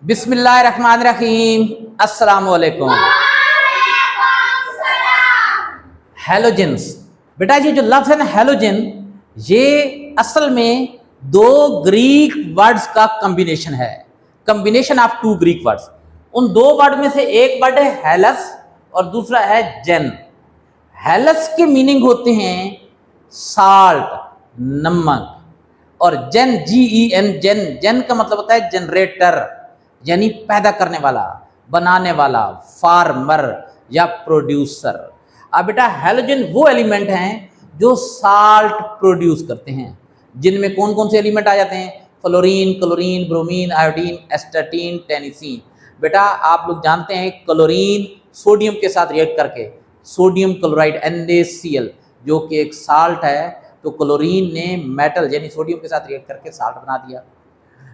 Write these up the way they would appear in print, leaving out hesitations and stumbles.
बिस्मिल्लाहिर्रहमानिर्रहीम। अस्सलाम वालेकुम। हैलोजेंस, बेटा ये जो लफ्ज़ है ना हैलोजन, ये असल में दो ग्रीक वर्ड्स का कॉम्बिनेशन है। Combination of two Greek words. उन दो वर्ड में से एक वर्ड है हेलस और दूसरा है जेन। हेलस के मीनिंग होते हैं साल्ट, नमक, और जेन GEN जेन, जेन का मतलब होता है जनरेटर, यानी पैदा करने वाला, बनाने वाला, फार्मर या प्रोड्यूसर। अब बेटा हैलोजन वो एलिमेंट हैं जो साल्ट प्रोड्यूस करते हैं, जिनमें कौन कौन से एलिमेंट आ जाते हैं? Fluorine, chlorine, bromine, iodine, astatine, tennessine. बेटा आप लोग जानते हैं क्लोरीन सोडियम के साथ रिएक्ट करके सोडियम क्लोराइड NaCl जो कि एक साल्ट है, तो क्लोरीन ने मेटल यानी सोडियम के साथ रिएक्ट करके साल्ट बना दिया।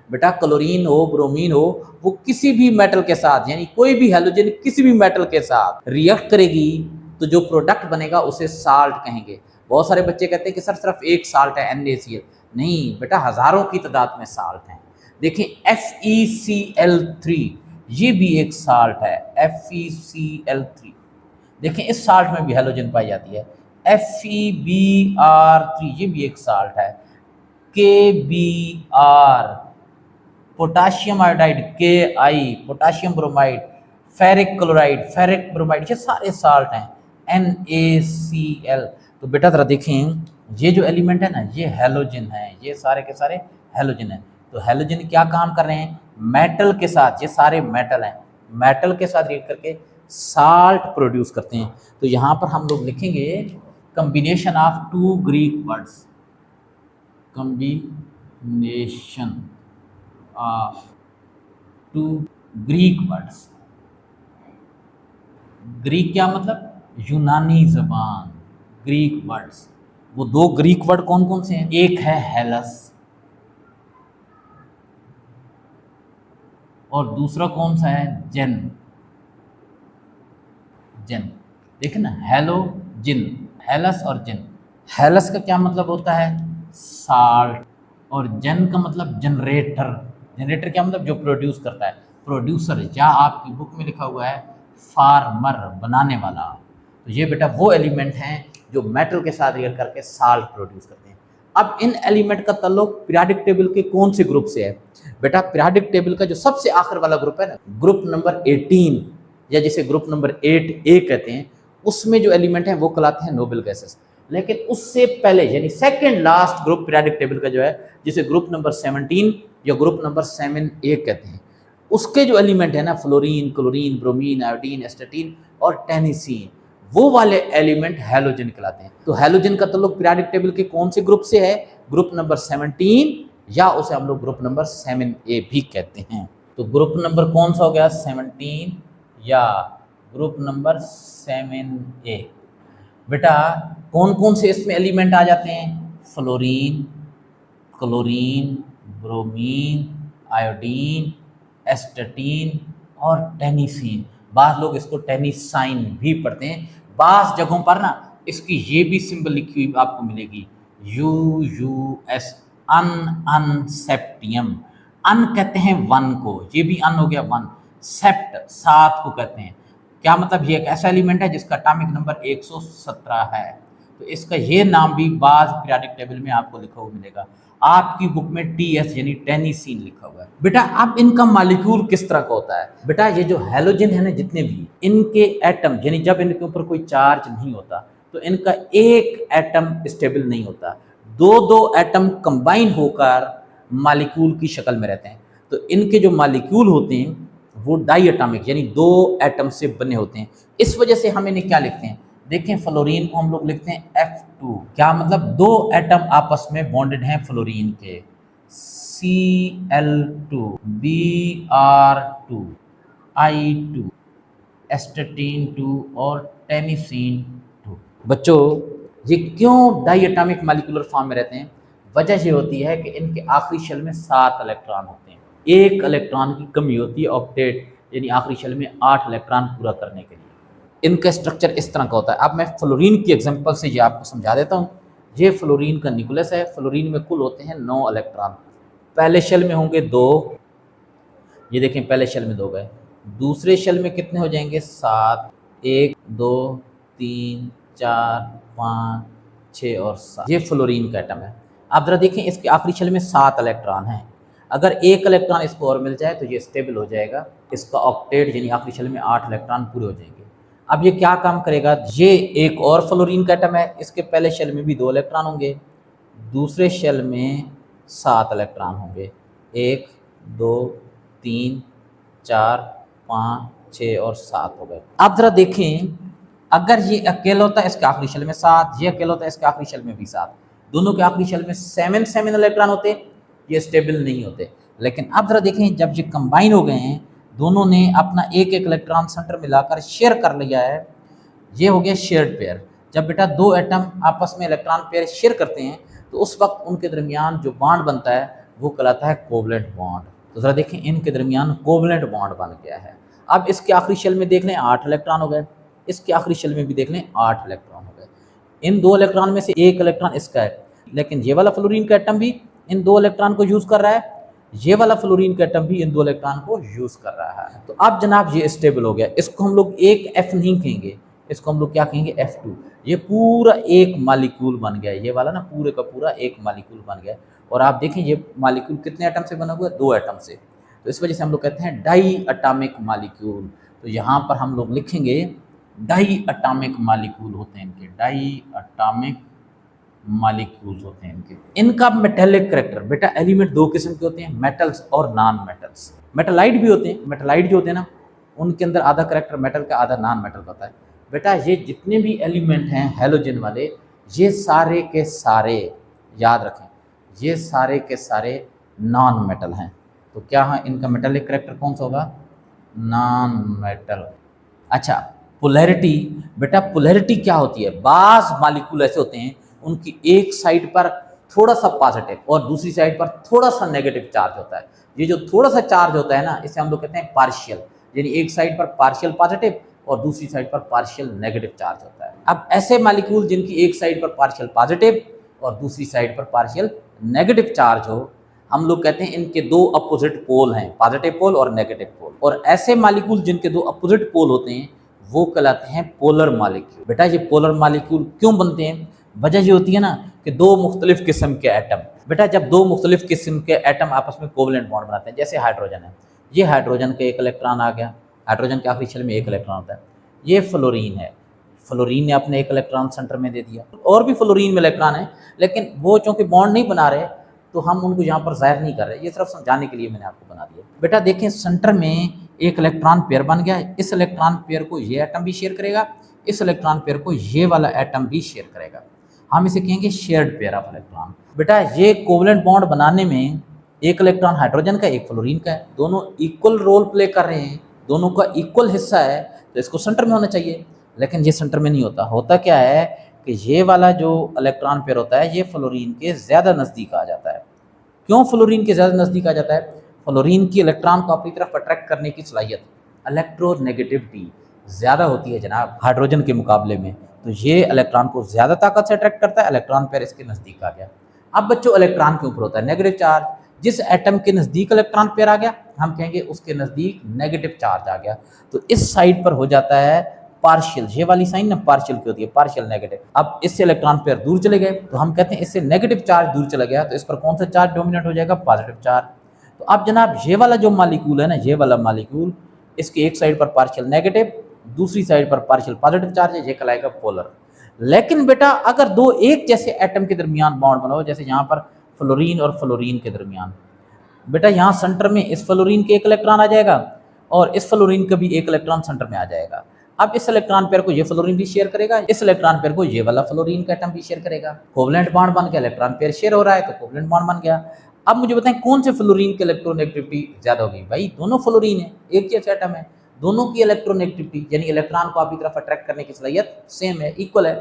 बेटा क्लोरीन हो, ब्रोमीन हो, वो किसी भी मेटल के साथ यानी कोई भी हैलोजन किसी भी मेटल के साथ रिएक्ट करेगी तो जो प्रोडक्ट बनेगा उसे साल्ट कहेंगे। बहुत सारे बच्चे कहते हैं कि सर सिर्फ एक साल्ट है NaCl। नहीं बेटा, हजारों की तादाद में साल्ट हैं। देखें FeCl3 ये भी एक साल्ट है, FeCl3। देखें इस साल्ट में भी हैलोजन पाई जाती है। FeBr3 ये भी एक साल्ट है। KBr potassium iodide, Ki potassium bromide, ferric chloride, ferric bromide, ये सारे साल्ट हैं। NaCl। तो बेटा जरा देखें ये जो एलिमेंट है ना ये हैलोजन है, ये सारे के सारे हैलोजन हैं। तो हैलोजन क्या काम कर रहे हैं? मेटल के साथ, ये सारे मेटल हैं, मेटल के साथ रिएक्ट करके साल्ट प्रोड्यूस करते हैं। तो यहाँ पर हम लोग लिखेंगे combination of two Greek words, combination of two Greek words. Greek क्या मतलब? यूनानी जबान, ग्रीक वर्ड्स। वो दो ग्रीक वर्ड कौन कौन से हैं? एक है हेलस और दूसरा कौन सा है? जेन। जेन देखे ना, हेलो जिन, हेलस और जिन। हेलस का क्या मतलब होता है? साल्ट। और जेन का मतलब जनरेटर। जनरेटर क्या मतलब? जो प्रोड्यूस करता है, प्रोड्यूसर, या आपकी बुक में लिखा हुआ है फार्मर, बनाने वाला। तो ये बेटा वो एलिमेंट हैं जो मेटल के साथ रिएक्ट करके साल्ट प्रोड्यूस करते हैं। अब इन एलिमेंट का ताल्लुक पीरियोडिक टेबल के कौन से ग्रुप से है? बेटा पीरियोडिक टेबल का जो सबसे आखिर वाला ग्रुप है ना, ग्रुप नंबर 18 या जिसे ग्रुप नंबर 8A कहते हैं, उसमें जो एलिमेंट हैं वो कहलाते हैं नोबल गैसेस। लेकिन उससे पहले यानी second last group periodic table का जो है, जिसे ग्रुप नंबर 17 या ग्रुप नंबर 7A कहते हैं, उसके जो एलिमेंट है ना fluorine, chlorine, bromine, iodine, astatine और टेनिसीन, वो वाले एलिमेंट हैलोजन कहलाते हैं। तो हैलोजन का ताल्लुक पीरियोडिक टेबल के कौन से ग्रुप से है? ग्रुप नंबर 17 या उसे हम लोग ग्रुप नंबर 7A भी कहते हैं। तो ग्रुप नंबर कौन सा हो गया? 17 या ग्रुप नंबर 7A। बेटा कौन कौन से इसमें एलिमेंट आ जाते हैं? Fluorine, chlorine, bromine, iodine, astatine और टेनिसीन। बाज़ लोग इसको टेनिसाइन भी पढ़ते हैं। बाज़ जगहों पर ना इसकी ये भी सिंबल लिखी हुई आपको मिलेगी, UUS, अनसेप्टियम। अन कहते हैं वन को, ये भी अन हो गया वन। सेप्ट सात को कहते हैं। क्या मतलब? ये एक ऐसा एलिमेंट है जिसका एटॉमिक नंबर 117 है। तो इसका ये नाम भी बाज़ पीरियोडिक टेबल में आपको लिखा हुआ मिलेगा। आपकी बुक में TS यानी टेनिसीन लिखा हुआ है। बेटा अब इनका मॉलिक्यूल किस तरह का होता है? बेटा ये जो हैलोजन है ना, जितने भी इनके एटम यानी जब इनके ऊपर कोई चार्ज नहीं होता तो इनका एक एटम स्टेबल नहीं होता, दो दो एटम कंबाइन होकर मॉलिक्यूल की शक्ल में रहते हैं। तो इनके जो मॉलिक्यूल होते हैं वो डाई एटॉमिक यानी दो एटम से बने होते हैं। इस वजह से हम इन्हें क्या लिखते हैं? देखें फ्लोरीन को हम लोग लिखते हैं F2। क्या मतलब? दो एटम आपस में बॉन्डेड हैं फ्लोरीन के, Cl2, Br2, I2, एस्टाटीन 2 और टेनिसीन 2। बच्चों ये क्यों डाई एटॉमिक मॉलिक्यूलर फॉर्म में रहते हैं? वजह ये होती है कि इनके आखिरी शेल में 7 इलेक्ट्रॉन होते हैं, एक इलेक्ट्रॉन की कमी होती है ऑक्टेट यानी आखिरी शेल में 8 इलेक्ट्रॉन पूरा करने के लिए। इनका स्ट्रक्चर इस तरह का होता है। अब मैं फ्लोरीन की एग्जांपल से ये आपको समझा देता हूँ। ये फ्लोरीन का न्यूक्लियस है। फ्लोरीन में कुल होते हैं 9 इलेक्ट्रॉन। पहले शेल में होंगे 2, ये देखें पहले शेल में 2 गए, दूसरे शेल में कितने हो जाएंगे 7, 1 2 3 4 5 6 और 7, ये फ्लोरीन का एटम है। आप जरा देखें इसके आखिरी शेल में 7 इलेक्ट्रॉन हैं, अगर 1 इलेक्ट्रॉन इसको और मिल जाए तो ये स्टेबल हो जाएगा, इसका ऑक्टेट यानी आखिरी शेल में 8 इलेक्ट्रॉन पूरे हो जाएंगे। अब ये क्या काम करेगा, ये एक और फ्लोरीन का एटम है, इसके पहले शेल में भी 2 इलेक्ट्रॉन होंगे, दूसरे शेल में 7 इलेक्ट्रॉन होंगे, 1 2 3 4 5 6 और 7 हो गए। अब जरा देखें अगर ये अकेला होता है इसके आखिरी शेल में 7, ये अकेला होता है इसके आखिरी शेल में भी 7, दोनों के आखिरी शेल में 7 इलेक्ट्रॉन होते, ये स्टेबल नहीं होते। लेकिन अब जरा देखें जब ये कंबाइन हो गए हैं, दोनों ने अपना एक इलेक्ट्रॉन सेंटर मिलाकर शेयर कर लिया है, ये हो गया शेयर्ड पेयर। जब बेटा 2 एटम आपस में इलेक्ट्रॉन पेयर शेयर करते हैं तो उस वक्त उनके दरमियान जो बॉन्ड बनता है वो कहलाता है कोवलेंट बॉन्ड। तो ज़रा देखें इनके दरमियान कोवलेंट बॉन्ड बन गया है। अब इसके आखिरी शेल में देख लें 8 इलेक्ट्रॉन हो गए, इसके आखिरी शेल में भी देख लें 8 इलेक्ट्रॉन हो गए। इन 2 इलेक्ट्रॉन में से 1 इलेक्ट्रॉन इसका है, लेकिन ये वाला फ्लोरीन का एटम भी इन 2 इलेक्ट्रॉन को यूज़ कर रहा है, ये वाला फ्लोरीन का एटम भी इन 2 इलेक्ट्रॉन को यूज़ कर रहा है। तो अब जनाब ये स्टेबल हो गया, इसको हम लोग एक F नहीं कहेंगे, इसको हम लोग क्या कहेंगे F2। ये पूरा एक मालिक्यूल बन गया, ये वाला ना पूरे का पूरा एक मालिक्यूल बन गया। और आप देखें ये मालिक्यूल कितने एटम से बना हुआ है, 2 एटम से, तो इस वजह से हम लोग कहते हैं डाई अटामिक मालिक्यूल। तो यहाँ पर हम लोग लिखेंगे डाई अटामिक मालिक्यूल होते हैं इनके, डाई अटामिक मालिक्यूल्स होते हैं इनके। इनका मेटेलिक करेक्टर, बेटा एलिमेंट 2 किस्म के होते हैं, मेटल्स और नॉन मेटल्स। मेटलाइट भी होते हैं, मेटलाइट जो होते हैं ना उनके अंदर आधा करेक्टर मेटल का आधा नॉन मेटल का होता है। बेटा ये जितने भी एलिमेंट हैं हैलोजन वाले, ये सारे के सारे याद रखें, ये सारे के सारे नॉन मेटल हैं। तो क्या है इनका मेटेलिक करेक्टर कौन सा होगा, नॉन मेटल। अच्छा पोलैरिटी, बेटा पोलैरिटी क्या होती है, बाज मालिक्यूल ऐसे होते हैं उनकी एक साइड पर थोड़ा सा पॉजिटिव और दूसरी साइड पर थोड़ा सा नेगेटिव चार्ज होता है। ये जो थोड़ा सा चार्ज होता है ना इसे हम लोग कहते हैं पार्शियल, यानी एक साइड पर पार्शियल पॉजिटिव और दूसरी साइड पर पार्शियल नेगेटिव चार्ज होता है। अब ऐसे मालिक्यूल जिनकी एक साइड पर पार्शियल पॉजिटिव और दूसरी साइड पर पार्शियल नेगेटिव चार्ज हो, हम लोग कहते हैं इनके 2 अपोजिट पोल हैं, पॉजिटिव पोल और नेगेटिव पोल। और ऐसे मालिक्यूल जिनके 2 अपोजिट पोल होते हैं वो कहलाते हैं पोलर मालिक्यूल। बेटा ये पोलर मालिक्यूल क्यों बनते हैं, वजह ये होती है ना कि 2 मुख्तलिफ किस्म के एटम, बेटा जब 2 मुख्तलिफ किस्म के एटम आपस में कोवलेंट बॉन्ड बनाते हैं, जैसे हाइड्रोजन है, ये हाइड्रोजन का 1 इलेक्ट्रॉन आ गया, हाइड्रोजन के आखिरी शेल में 1 इलेक्ट्रॉन होता है। ये फ्लोरीन है, फ्लोरीन ने अपने 1 इलेक्ट्रॉन सेंटर में दे दिया, और भी फ्लोरीन में इलेक्ट्रॉन है लेकिन वो चूँकि बॉन्ड नहीं बना रहे तो हम उनको यहाँ पर जाहिर नहीं कर रहे, ये सिर्फ समझाने के लिए मैंने आपको बना दिया। बेटा देखें सेंटर में 1 इलेक्ट्रॉन पेयर बन गया, इस इलेक्ट्रॉन पेयर को ये एटम भी शेयर करेगा, इस इलेक्ट्रॉन पेयर को ये वाला एटम भी शेयर करेगा, हम इसे कहेंगे शेयर्ड पेयर ऑफ इलेक्ट्रॉन। बेटा ये कोवलेंट बॉन्ड बनाने में 1 इलेक्ट्रॉन हाइड्रोजन का 1 फ्लोरीन का है, दोनों इक्वल रोल प्ले कर रहे हैं, दोनों का इक्वल हिस्सा है, तो इसको सेंटर में होना चाहिए, लेकिन ये सेंटर में नहीं होता। होता क्या है कि ये वाला जो इलेक्ट्रॉन पेयर होता है ये फ्लोरीन के ज़्यादा नज़दीक आ जाता है। क्यों फ्लोरीन के ज़्यादा नज़दीक आ जाता है, फ्लोरीन की इलेक्ट्रॉन को अपनी तरफ अट्रैक्ट करने की सलाहियत, इलेक्ट्रोनेगेटिविटी ज़्यादा होती है जनाब हाइड्रोजन के मुकाबले में, तो ये इलेक्ट्रॉन को ज़्यादा ताकत से अट्रैक्ट करता है, इलेक्ट्रॉन पेयर इसके नज़दीक आ गया। अब बच्चों इलेक्ट्रॉन के ऊपर होता है नेगेटिव चार्ज, जिस एटम के नज़दीक इलेक्ट्रॉन पेयर आ गया हम कहेंगे उसके नज़दीक नेगेटिव चार्ज आ गया, तो इस साइड पर हो जाता है पार्शियल, ये वाली साइन ना पार्शियल की होती है, पार्शियल नेगेटिव। अब इससे इलेक्ट्रॉन पेयर दूर चले गए तो हम कहते हैं इससे नेगेटिव चार्ज दूर चला गया, तो इस पर कौन सा चार्ज डोमिनेट हो जाएगा, पॉजिटिव चार्ज। तो अब जनाब ये वाला जो मालिक्यूल है ना, ये वाला मालिक्यूल, इसके एक साइड पर पार्शियल नेगेटिव, दूसरी साइड पर पार्शियल पॉजिटिव चार्ज है, ये कहलाएगा पोलर। लेकिन बेटा अगर 2 एक जैसे एटम के दरमियान बॉन्ड बनाओ, जैसे यहाँ पर फ्लोरीन और फ्लोरीन के दरमियान, बेटा यहाँ सेंटर में इस फ्लोरीन के 1 इलेक्ट्रॉन आ जाएगा और इस फ्लोरीन का भी 1 इलेक्ट्रॉन सेंटर में आ जाएगा। अब इस इलेक्ट्रॉन पेयर को ये फ्लोरीन भी शेयर करेगा, इस इलेक्ट्रॉन पेयर को ये वाला फ्लोरीन का एटम भी शेयर करेगा, कोवलेंट बॉन्ड बन गया, इलेक्ट्रॉन पेयर शेयर हो रहा है तो कोवलेंट बॉन्ड बन गया। अब मुझे बताएं कौन से फ्लोरीन की इलेक्ट्रोनेगेटिविटी ज़्यादा होगी, भाई दोनों फ्लोरीन है, एक जैसे एटम है, दोनों की इलेक्ट्रोनेगेटिविटी यानी इलेक्ट्रॉन को अपनी तरफ अट्रैक्ट करने की सलाहियत सेम है, इक्वल है,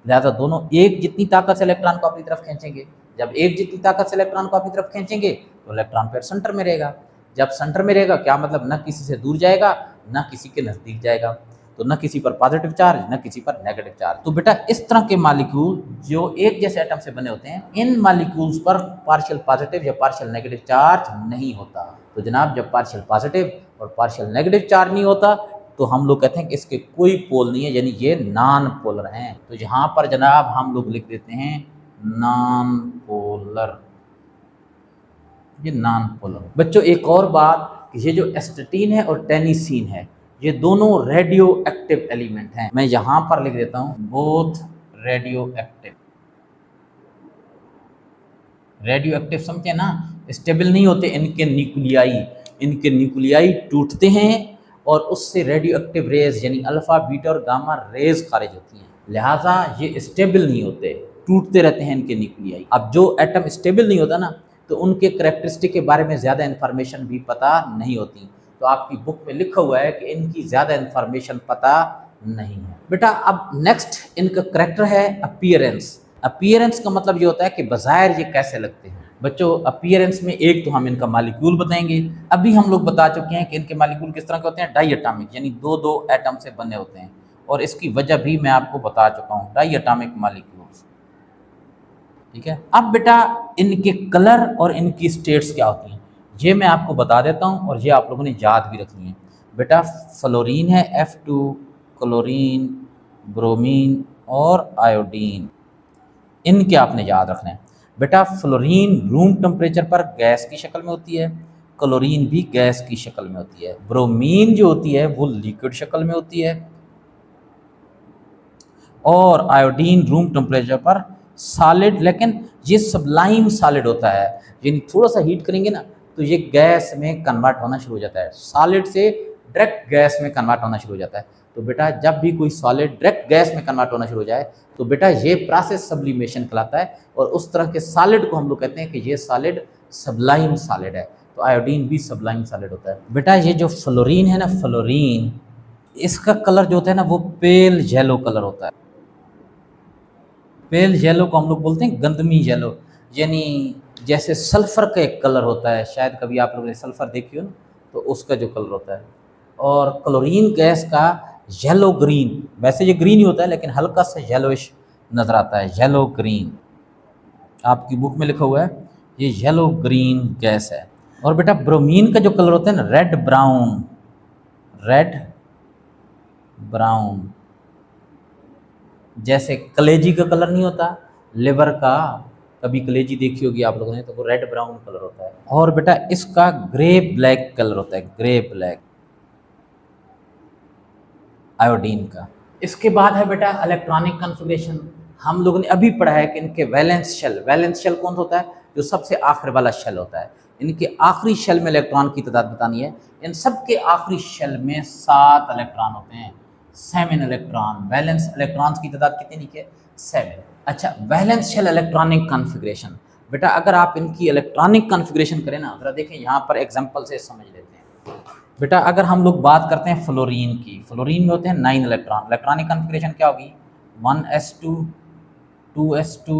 लिहाजा दोनों एक जितनी ताकत से इलेक्ट्रॉन को अपनी तरफ खींचेंगे। जब एक जितनी ताकत से इलेक्ट्रॉन को अपनी तरफ खींचेंगे तो इलेक्ट्रॉन पेयर सेंटर में रहेगा, जब सेंटर में रहेगा क्या मतलब न किसी से दूर जाएगा न किसी के नज़दीक जाएगा, तो न किसी पर पॉजिटिव चार्ज न किसी पर नेगेटिव चार्ज। तो बेटा इस तरह के मालिक्यूल जो एक जैसे एटम से बने होते हैं, इन मालिक्यूल्स पर पार्शियल पॉजिटिव या पार्शियल नेगेटिव चार्ज नहीं होता। तो जनाब जब पार्शियल पॉजिटिव और पार्शियल नेगेटिव चार्ज नहीं होता तो हम लोग कहते हैं कि इसके कोई पोल नहीं है, यानी ये नॉन पोलर हैं। तो यहाँ पर जनाब हम लोग लिख देते हैं नॉन पोलर, ये नॉन पोलर। बच्चों एक और बात, ये जो एस्टेटीन है और टेनिसीन है ये दोनों रेडियो एक्टिव एलिमेंट हैं। मैं यहाँ पर लिख देता हूँ both radio active. Radio active समझे ना, स्टेबल नहीं होते इनके न्यूक्लियाई टूटते हैं और उससे रेडियो एक्टिव रेज यानी अल्फा बीटा और गामा रेज खारिज होती हैं, लिहाजा ये स्टेबल नहीं होते, टूटते रहते हैं इनके न्यूक्लियाई। अब जो एटम स्टेबल नहीं होता ना तो उनके करेक्टरिस्टिक के बारे में ज़्यादा इन्फॉर्मेशन भी पता नहीं होती, तो आपकी बुक में लिखा हुआ है कि इनकी ज़्यादा इन्फॉर्मेशन पता नहीं है। बेटा अब नेक्स्ट इनका करेक्टर है अपीयरेंस। अपीयरेंस का मतलब ये होता है कि बाज़ाहिर ये कैसे लगते हैं। बच्चों अपीयरेंस में एक तो हम इनका मॉलिक्यूल बताएंगे, अभी हम लोग बता चुके हैं कि इनके मॉलिक्यूल किस तरह के होते हैं, डाई एटॉमिक यानी दो दो एटम से बने होते हैं, और इसकी वजह भी मैं आपको बता चुका हूँ, डाई एटॉमिक मॉलिक्यूल्स। ठीक है, अब बेटा इनके कलर और इनकी स्टेट्स क्या होती हैं ये मैं आपको बता देता हूँ और ये आप लोगों ने याद भी रखनी है। बेटा फ्लोरीन है F2, क्लोरीन, ब्रोमीन और आयोडीन, इनके आपने याद रखना है। बेटा फ्लोरीन रूम टेम्परेचर पर गैस की शक्ल में होती है, क्लोरीन भी गैस की शक्ल में होती है, ब्रोमीन जो होती है वो लिक्विड शक्ल में होती है, और आयोडीन रूम टेम्परेचर पर सॉलिड, लेकिन ये सबलाइम सॉलिड होता है, यानी थोड़ा सा हीट करेंगे ना तो ये गैस में कन्वर्ट होना शुरू हो जाता है, सॉलिड से डायरेक्ट गैस में कन्वर्ट होना शुरू हो जाता है। तो बेटा जब भी कोई सॉलिड डायरेक्ट गैस में कन्वर्ट होना शुरू हो जाए तो बेटा ये प्रोसेस सब्लिमेशन कहलाता है, और उस तरह के सॉलिड को हम लोग कहते हैं कि ये सॉलिड सबलाइम सॉलिड है। तो आयोडीन भी सबलाइम सॉलिड होता है। बेटा ये जो फ्लोरीन है ना, फ्लोरीन इसका कलर जो होता है ना वो पेल येलो कलर होता है। पेल येलो को हम लोग बोलते हैं गंधमी येलो, यानी जैसे सल्फर का एक कलर होता है, शायद कभी आप लोगों ने सल्फर देखी हो ना, तो उसका जो कलर होता है। और क्लोरीन गैस का येलो ग्रीन, वैसे ये ग्रीन ही होता है लेकिन हल्का सा येलोइश नज़र आता है, येलो ग्रीन, आपकी बुक में लिखा हुआ है ये येलो ग्रीन गैस है। और बेटा ब्रोमीन का जो कलर होता है ना रेड ब्राउन, रेड ब्राउन, जैसे कलेजी का कलर नहीं होता लिवर का, कभी कलेजी देखी होगी आप लोगों ने, तो वो रेड ब्राउन कलर होता है। और बेटा इसका ग्रे ब्लैक कलर होता है, ग्रे ब्लैक आयोडीन का। इसके बाद है बेटा इलेक्ट्रॉनिक कॉन्फ़िगरेशन। हम लोगों ने अभी पढ़ा है कि इनके वैलेंस शेल कौन होता है, जो सबसे आखिर वाला शेल होता है। इनके आखिरी शेल में इलेक्ट्रॉन की तादाद बतानी है। इन सब के आखिरी शेल में 7 इलेक्ट्रॉन होते हैं, 7 इलेक्ट्रॉन। वैलेंस इलेक्ट्रॉन्स की तादाद कितनी लिखी है, 7। अच्छा वैलेंस शेल इलेक्ट्रॉनिक कॉन्फ़िगरेशन, बेटा अगर आप इनकी इलेक्ट्रॉनिक कॉन्फ़िगरेशन करें ना, जरा देखें यहाँ पर एग्जाम्पल से समझ लेते हैं। बेटा अगर हम लोग बात करते हैं फ्लोरीन की, फ्लोरीन में होते हैं 9 इलेक्ट्रॉन, इलेक्ट्रॉनिक कॉन्फ़िगरेशन क्या होगी, 1s2 2s2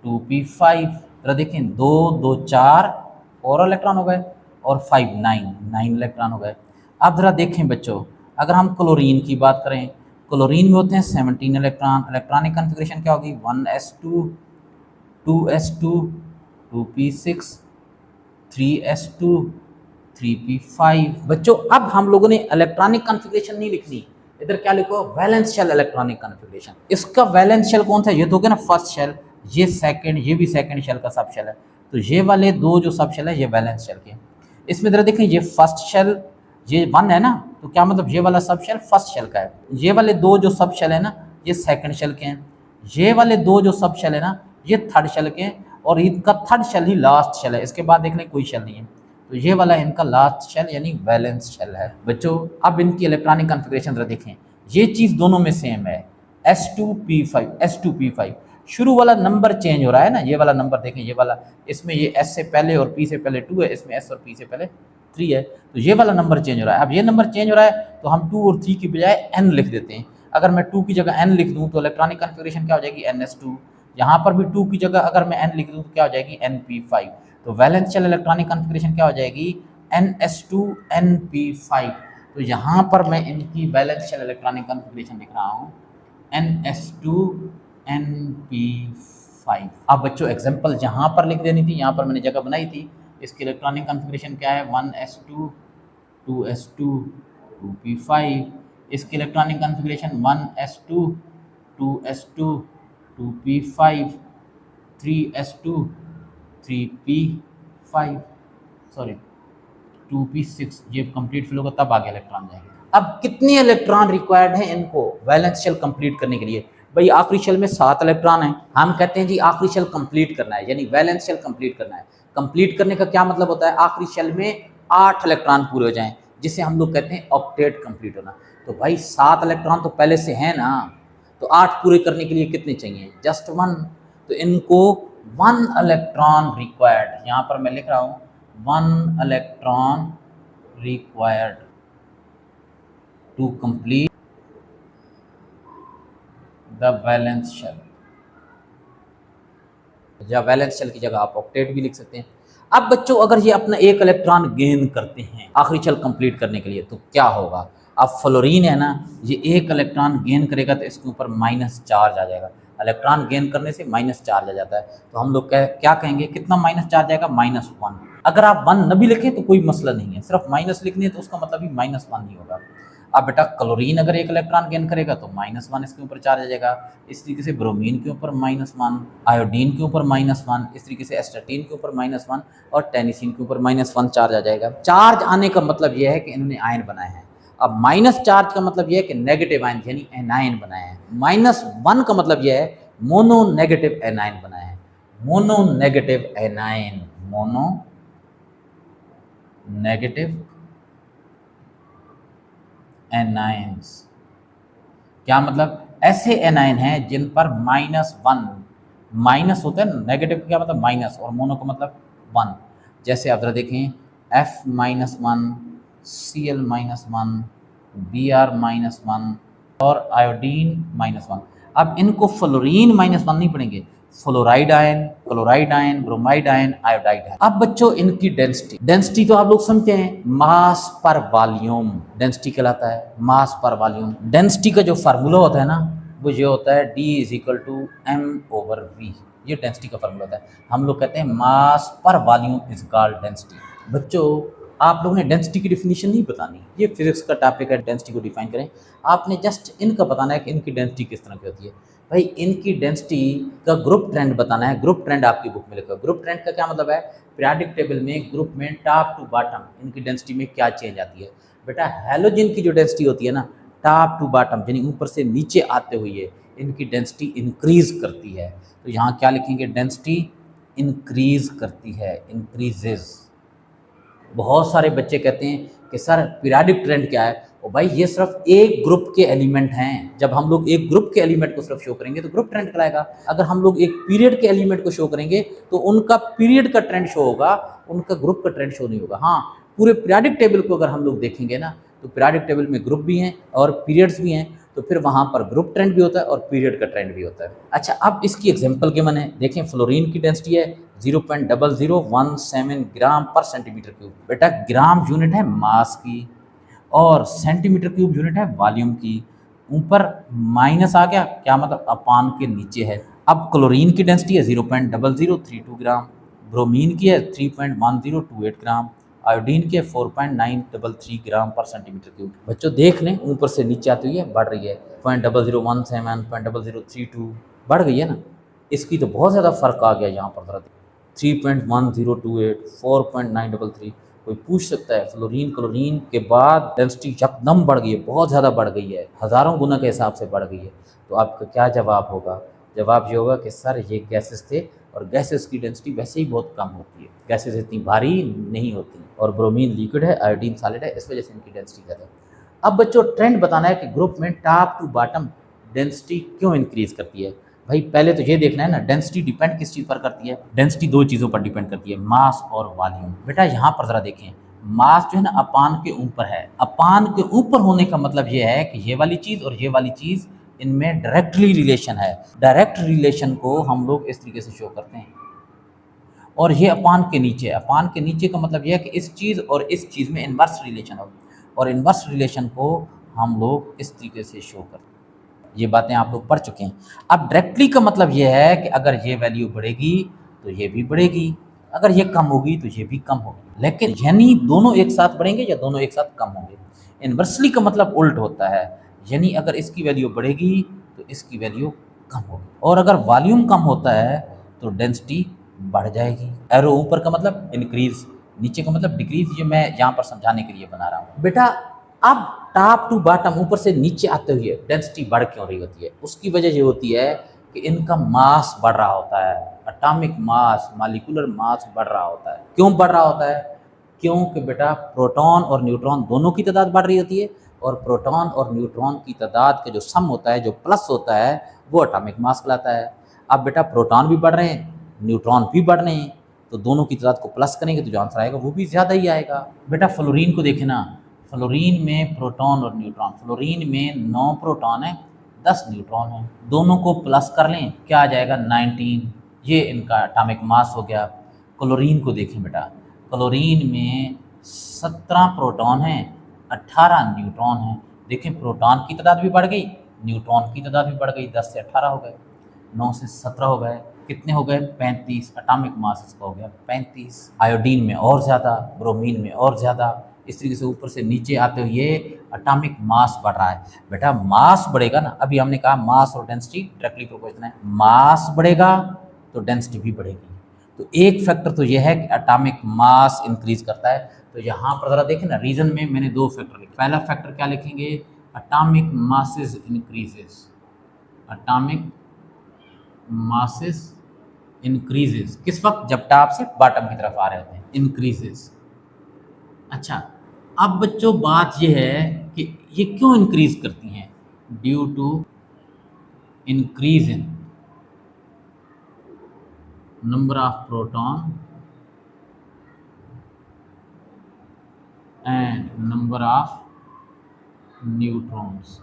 2p5। जरा देखें 2 2 4 4 इलेक्ट्रॉन हो गए, और 5 9 इलेक्ट्रॉन हो गए। अब ज़रा देखें बच्चों, अगर हम क्लोरीन की बात करें, क्लोरीन में होते हैं 17 इलेक्ट्रॉन, इलेक्ट्रॉनिक कॉन्फ़िगरेशन क्या होगी, 1s2 2s2 2p6 3s2 3p5। बच्चों अब हम लोगों ने इलेक्ट्रॉनिक कॉन्फ़िगरेशन नहीं लिखनी, इधर क्या लिखो, वैलेंस शेल इलेक्ट्रॉनिक कॉन्फ़िगरेशन। इसका वैलेंस शेल कौन सा, ये तो हो गया ना फर्स्ट शेल, ये सेकंड, ये भी सेकंड शेल का सब शेल है, तो ये वाले दो जो सब शेल है ये वैलेंस शेल के। इसमें जरा देखें ये फर्स्ट शेल, ये 1 है ना, तो क्या मतलब ये वाला सब शेल फर्स्ट शेल का है, ये वाले दो जो सब शेल है ना ये सेकंड शेल के हैं, ये वाले दो जो सब शेल है ना ये थर्ड शेल के हैं, और इनका थर्ड शेल ही लास्ट शेल है, इसके बाद देख लें कोई शेल नहीं है, तो ये वाला इनका लास्ट शेल यानी वैलेंस शेल है। बच्चों अब इनकी इलेक्ट्रॉनिक कॉन्फ़िगरेशन जरा देखें, ये चीज़ दोनों में सेम है, S2P5 शुरू वाला नंबर चेंज हो रहा है ना, ये वाला नंबर देखें, ये वाला, इसमें ये S से पहले और P से पहले 2 है, इसमें S और P से पहले 3 है, तो ये वाला नंबर चेंज हो रहा है। अब ये नंबर चेंज हो रहा है तो हम 2 और 3 की बजाय N लिख देते हैं। अगर मैं 2 की जगह N लिख दूँ तो इलेक्ट्रॉनिक कॉन्फ़िगरेशन क्या हो जाएगी, NS2। यहाँ पर भी 2 की जगह अगर मैं N लिख दूँ तो क्या हो जाएगी, NP5। तो वैलेंस शेल इलेक्ट्रॉनिक कॉन्फ़िगरेशन क्या हो जाएगी, NS2 NP5। तो यहाँ पर मैं इनकी वैलेंस शेल इलेक्ट्रॉनिक कॉन्फ़िगरेशन लिख रहा हूँ NS2 NP5। अब बच्चों एग्जाम्पल जहाँ पर लिख देनी थी, यहाँ पर मैंने जगह बनाई थी, इसकी इलेक्ट्रॉनिक कॉन्फ़िगरेशन क्या है 1s2 2s2 2p5। इसकी electronic configuration 1s2 2s2 2p5 3s2 3p5 sorry 2p6। ये कंप्लीट फिल होगा तब आगे इलेक्ट्रॉन जाएंगे। अब कितने इलेक्ट्रॉन रिक्वायर्ड हैं इनको वैलेंस शेल कंप्लीट करने के लिए? भाई आखिरी शेल में 7 इलेक्ट्रॉन हैं। हम कहते हैं जी आखिरी शेल कंप्लीट करना है, यानी वैलेंस शेल कंप्लीट करना है। कंप्लीट करने का क्या मतलब होता है? आखिरी शेल में 8 इलेक्ट्रॉन पूरे हो जाएं, जिसे हम लोग कहते हैं ऑक्टेट कंप्लीट होना। तो भाई 7 इलेक्ट्रॉन तो पहले से हैं ना, तो 8 पूरे करने के लिए कितने चाहिए? जस्ट 1। तो इनको 1 इलेक्ट्रॉन रिक्वायर्ड, यहाँ पर मैं लिख रहा हूँ 1 electron required to complete the valence shell। या वैलेंस शेल की जगह आप ऑक्टेट भी लिख सकते हैं। अब बच्चों अगर ये अपना 1 इलेक्ट्रॉन गेन करते हैं आखिरी शेल कंप्लीट करने के लिए तो क्या होगा? अब फ्लोरीन है ना, ये 1 इलेक्ट्रॉन गेन करेगा तो इसके ऊपर माइनस चार्ज आ जाएगा। इलेक्ट्रॉन गेन करने से माइनस चार्ज आ जाता है, तो हम लोग क्या कहेंगे? कितना माइनस चार्ज आएगा? -1। अगर आप 1 न भी लिखें तो कोई मसला नहीं है, सिर्फ माइनस लिखनी है तो उसका मतलब भी -1 ही होगा। अब बेटा क्लोरीन अगर 1 इलेक्ट्रॉन गेन करेगा तो -1 इसके ऊपर चार्ज आ जाएगा। इस तरीके से ब्रोमीन के ऊपर -1, आयोडीन के ऊपर -1, इस तरीके से एस्टाटीन के ऊपर -1 और टेनिसिन के ऊपर -1 चार्ज आ जाएगा। चार्ज आने का मतलब यह है कि इन्होंने आयन बनाए हैं। अब माइनस चार्ज का मतलब यह है कि नेगेटिव आयन यानी एनायन बनाए हैं। -1 का मतलब यह है मोनो नेगेटिव एनायन बनाए हैं। Mono negative anion, mono negative anions. क्या मतलब? ऐसे एनायन हैं जिन पर -1 माइनस होता है ना, नेगेटिव का क्या मतलब? माइनस, और मोनो का मतलब 1। जैसे आप जरा देखें F-1, Cl-1, Br-1 और आयोडीन -1। अब इनको फ्लोरीन -1 नहीं पढ़ेंगे, fluoride ion, chloride ion, bromide ion, iodide ion. अब बच्चों इनकी डेंसिटी तो आप लोग समझते हैं, मास पर वॉल्यूम डेंसिटी कहलाता है। मास पर वॉल्यूम डेंसिटी का जो फार्मूला होता है ना, वो ये होता है D = m/v। ये डेंसिटी का फार्मूला होता है। हम लोग कहते हैं मास पर वॉल्यूम इज कॉल्ड डेंसिटी। बच्चों आप लोगों ने डेंसिटी की डिफिनीशन नहीं बतानी, ये फिजिक्स का टॉपिक है, डेंसिटी को डिफाइन करें। आपने जस्ट इनका बताना है कि इनकी डेंसिटी किस तरह की होती है। भाई इनकी डेंसिटी का ग्रुप ट्रेंड बताना है। ग्रुप ट्रेंड आपकी बुक में लिखा है। ग्रुप ट्रेंड का क्या मतलब है? पीरियोडिक टेबल में ग्रुप में टॉप टू बॉटम इनकी डेंसिटी में क्या चेंज आती है। बेटा हैलोजन की जो डेंसिटी होती है ना, टॉप टू बॉटम यानी ऊपर से नीचे आते हुए इनकी डेंसिटी इंक्रीज करती है। तो यहाँ क्या लिखेंगे? डेंसिटी इंक्रीज करती है, इंक्रीजेज। बहुत सारे बच्चे कहते हैं कि सर पीरियोडिक ट्रेंड क्या है? और भाई ये सिर्फ एक ग्रुप के एलिमेंट हैं। जब हम लोग एक ग्रुप के एलिमेंट को सिर्फ शो करेंगे तो ग्रुप ट्रेंड कहलाएगा। अगर हम लोग एक पीरियड के एलिमेंट को शो करेंगे तो उनका पीरियड का ट्रेंड शो होगा, उनका ग्रुप का ट्रेंड शो नहीं होगा। हाँ, पूरे पीरियोडिक टेबल को अगर हम लोग देखेंगे ना, तो पीरियोडिक टेबल में ग्रुप भी हैं और पीरियड्स भी हैं, तो फिर वहाँ पर ग्रुप ट्रेंड भी होता है और पीरियड का ट्रेंड भी होता है। अच्छा, अब इसकी एग्जांपल के माने देखें, फ्लोरीन की डेंसिटी है 0.0017 ग्राम पर सेंटीमीटर क्यूब। बेटा ग्राम यूनिट है मास की और सेंटीमीटर क्यूब यूनिट है वॉल्यूम की। ऊपर माइनस आ गया, क्या मतलब? अपान के नीचे है। अब क्लोरीन की डेंसिटी है 0.0032 ग्राम, ब्रोमीन की है 3.1028 ग्राम, आयोडीन के 4.933 ग्राम पर सेंटीमीटर क्यूब। बच्चों देख लें, ऊपर से नीचे आती हुई है, बढ़ रही है। 0.0017, 0.0032 बढ़ गई है ना। इसकी तो बहुत ज़्यादा फर्क आ गया यहाँ पर। 3.1028, 4.933। कोई पूछ सकता है फ्लोरीन क्लोरीन के बाद डेंसिटी यकदम बढ़ गई है, बहुत ज़्यादा बढ़ गई है, हज़ारों गुना के हिसाब से बढ़ गई है, तो आपका क्या जवाब होगा? जवाब ये होगा कि सर ये गैसेस थे और गैसेस की डेंसिटी वैसे ही बहुत कम होती है, गैसेस इतनी भारी नहीं होती, और ब्रोमीन लिक्विड है, आयोडीन सॉलिड है, इस वजह से इनकी डेंसिटी ज़्यादा है। अब बच्चों ट्रेंड बताना है कि ग्रुप में टॉप टू बॉटम डेंसिटी क्यों इंक्रीज करती है। भाई पहले तो ये देखना है ना, डेंसिटी डिपेंड किस चीज़ पर करती है? डेंसिटी 2 चीज़ों पर डिपेंड करती है, मास और वॉल्यूम। बेटा यहाँ पर ज़रा देखें, मास जो है ना अपान के ऊपर है। अपान के ऊपर होने का मतलब ये है कि ये वाली चीज़ और ये वाली चीज़ इनमें डायरेक्टली रिलेशन है। डायरेक्ट रिलेशन को हम लोग इस तरीके से शो करते हैं। और ये अपान के नीचे, अपान के नीचे का मतलब यह है कि इस चीज़ और इस चीज़ में इन्वर्स रिलेशन हो, और इन्वर्स रिलेशन को हम लोग इस तरीके से शो करते हैं। ये बातें आप लोग पढ़ चुके हैं। अब डायरेक्टली का मतलब ये है कि अगर ये वैल्यू बढ़ेगी तो ये भी बढ़ेगी, अगर ये कम होगी तो ये भी कम होगी, लेकिन यानी दोनों एक साथ बढ़ेंगे या दोनों एक साथ कम होंगे। इन्वर्सली का मतलब उल्ट होता है, यानी अगर इसकी वैल्यू बढ़ेगी तो इसकी वैल्यू कम होगी, और अगर वॉल्यूम कम होता है तो डेंसिटी बढ़ जाएगी। एरो ऊपर का मतलब इंक्रीज, नीचे का मतलब डिक्रीज। ये मैं यहाँ पर समझाने के लिए बना रहा हूँ बेटा। अब टॉप टू बॉटम, ऊपर से नीचे आते हुए डेंसिटी बढ़ क्यों रही होती है? उसकी वजह ये होती है कि इनका मास बढ़ रहा होता है, एटॉमिक मास, मॉलिक्यूलर मास बढ़ रहा होता है। क्यों बढ़ रहा होता है? क्योंकि बेटा प्रोटॉन और न्यूट्रॉन दोनों की तादाद बढ़ रही होती है, और प्रोटॉन और न्यूट्रॉन की तादाद का जो सम होता है, जो प्लस होता है, वो एटॉमिक मास कहलाता है। अब बेटा प्रोटॉन भी बढ़ रहे हैं, न्यूट्रॉन भी बढ़ रहे हैं, तो दोनों की तादाद को प्लस करेंगे तो जो आंसर आएगा वो भी ज़्यादा ही आएगा। बेटा फ्लोरीन को देखे ना, फ्लोरीन में प्रोटॉन और न्यूट्रॉन, फ्लोरीन में 9 प्रोटॉन है, 10 न्यूट्रॉन है, दोनों को प्लस कर लें क्या आ जाएगा 19, ये इनका एटॉमिक मास हो गया। क्लोरीन को देखें बेटा, क्लोरीन में 17 प्रोटॉन हैं, 18 न्यूट्रॉन हैं। देखें प्रोटॉन की तादाद भी बढ़ गई, न्यूट्रॉन की तादाद भी बढ़ गई, 10 से 18 हो गए, 9 से 17 हो गए, कितने हो गए 35। एटॉमिक मास इसका हो गया 35। आयोडीन में और ज़्यादा, ब्रोमीन में और ज़्यादा, इस तरीके से ऊपर से नीचे आते हुए एटॉमिक मास बढ़ रहा है। बेटा मास बढ़ेगा ना, अभी हमने कहा मास और डेंसिटी डायरेक्टली प्रोपोर्शनल है, मास बढ़ेगा तो डेंसिटी भी बढ़ेगी। तो एक फैक्टर तो यह है कि एटॉमिक मास इंक्रीज करता है। तो यहाँ पर ज़रा देखें ना, रीजन में मैंने 2 फैक्टर लिखे। पहला फैक्टर क्या लिखेंगे? Atomic masses increases, atomic masses increases किस वक्त? जब टॉप से बॉटम की तरफ आ रहे होते हैं, इंक्रीजेस। अच्छा, अब बच्चों बात यह है कि ये क्यों इंक्रीज करती हैं? Due to increase in number of proton and number of neutrons.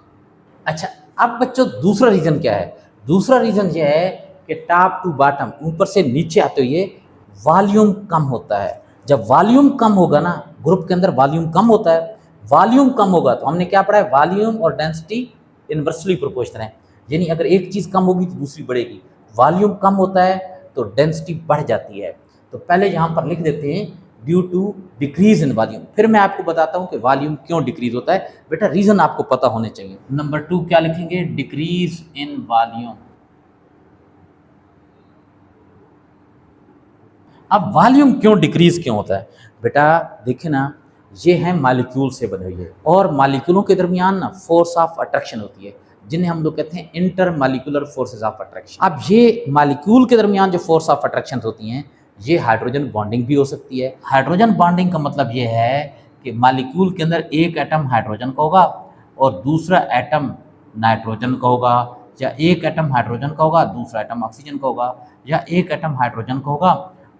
अच्छा, अब बच्चों दूसरा रीजन क्या है? दूसरा रीजन यह है कि टॉप टू बॉटम, ऊपर से नीचे आते हुए वॉल्यूम कम होता है। जब वॉल्यूम कम होगा ना, ग्रुप के अंदर वॉल्यूम कम होता है, वॉल्यूम कम होगा तो हमने क्या पढ़ा है? वॉल्यूम और डेंसिटी इनवर्सली प्रोपोर्शनल है, यानी अगर एक चीज़ कम होगी तो दूसरी बढ़ेगी। वॉल्यूम कम होता है तो डेंसिटी बढ़ जाती है। तो पहले यहाँ पर लिख देते हैं due to decrease in volume, फिर मैं आपको बताता हूँ कि वॉल्यूम क्यों डिक्रीज होता है। बेटा रीजन आपको पता होने चाहिए। नंबर 2 क्या लिखेंगे? Decrease in volume. अब वॉल्यूम क्यों डिक्रीज क्यों होता है? बेटा देखिए ना, ये है मॉलिक्यूल से बने हुए, और मॉलिक्यूलों के दरमियान ना फोर्स ऑफ अट्रैक्शन होती है, जिन्हें हम लोग कहते हैं inter molecular forces of attraction. अब ये मॉलिक्यूल के दरमियान जो फोर्स ऑफ अट्रैक्शन होती हैं, ये हाइड्रोजन बॉन्डिंग भी हो सकती है। हाइड्रोजन बॉन्डिंग का मतलब ये है कि मॉलिक्यूल के अंदर एक एटम हाइड्रोजन का होगा और दूसरा एटम नाइट्रोजन का होगा, या एक एटम हाइड्रोजन का होगा दूसरा एटम ऑक्सीजन का होगा, या एक एटम हाइड्रोजन का होगा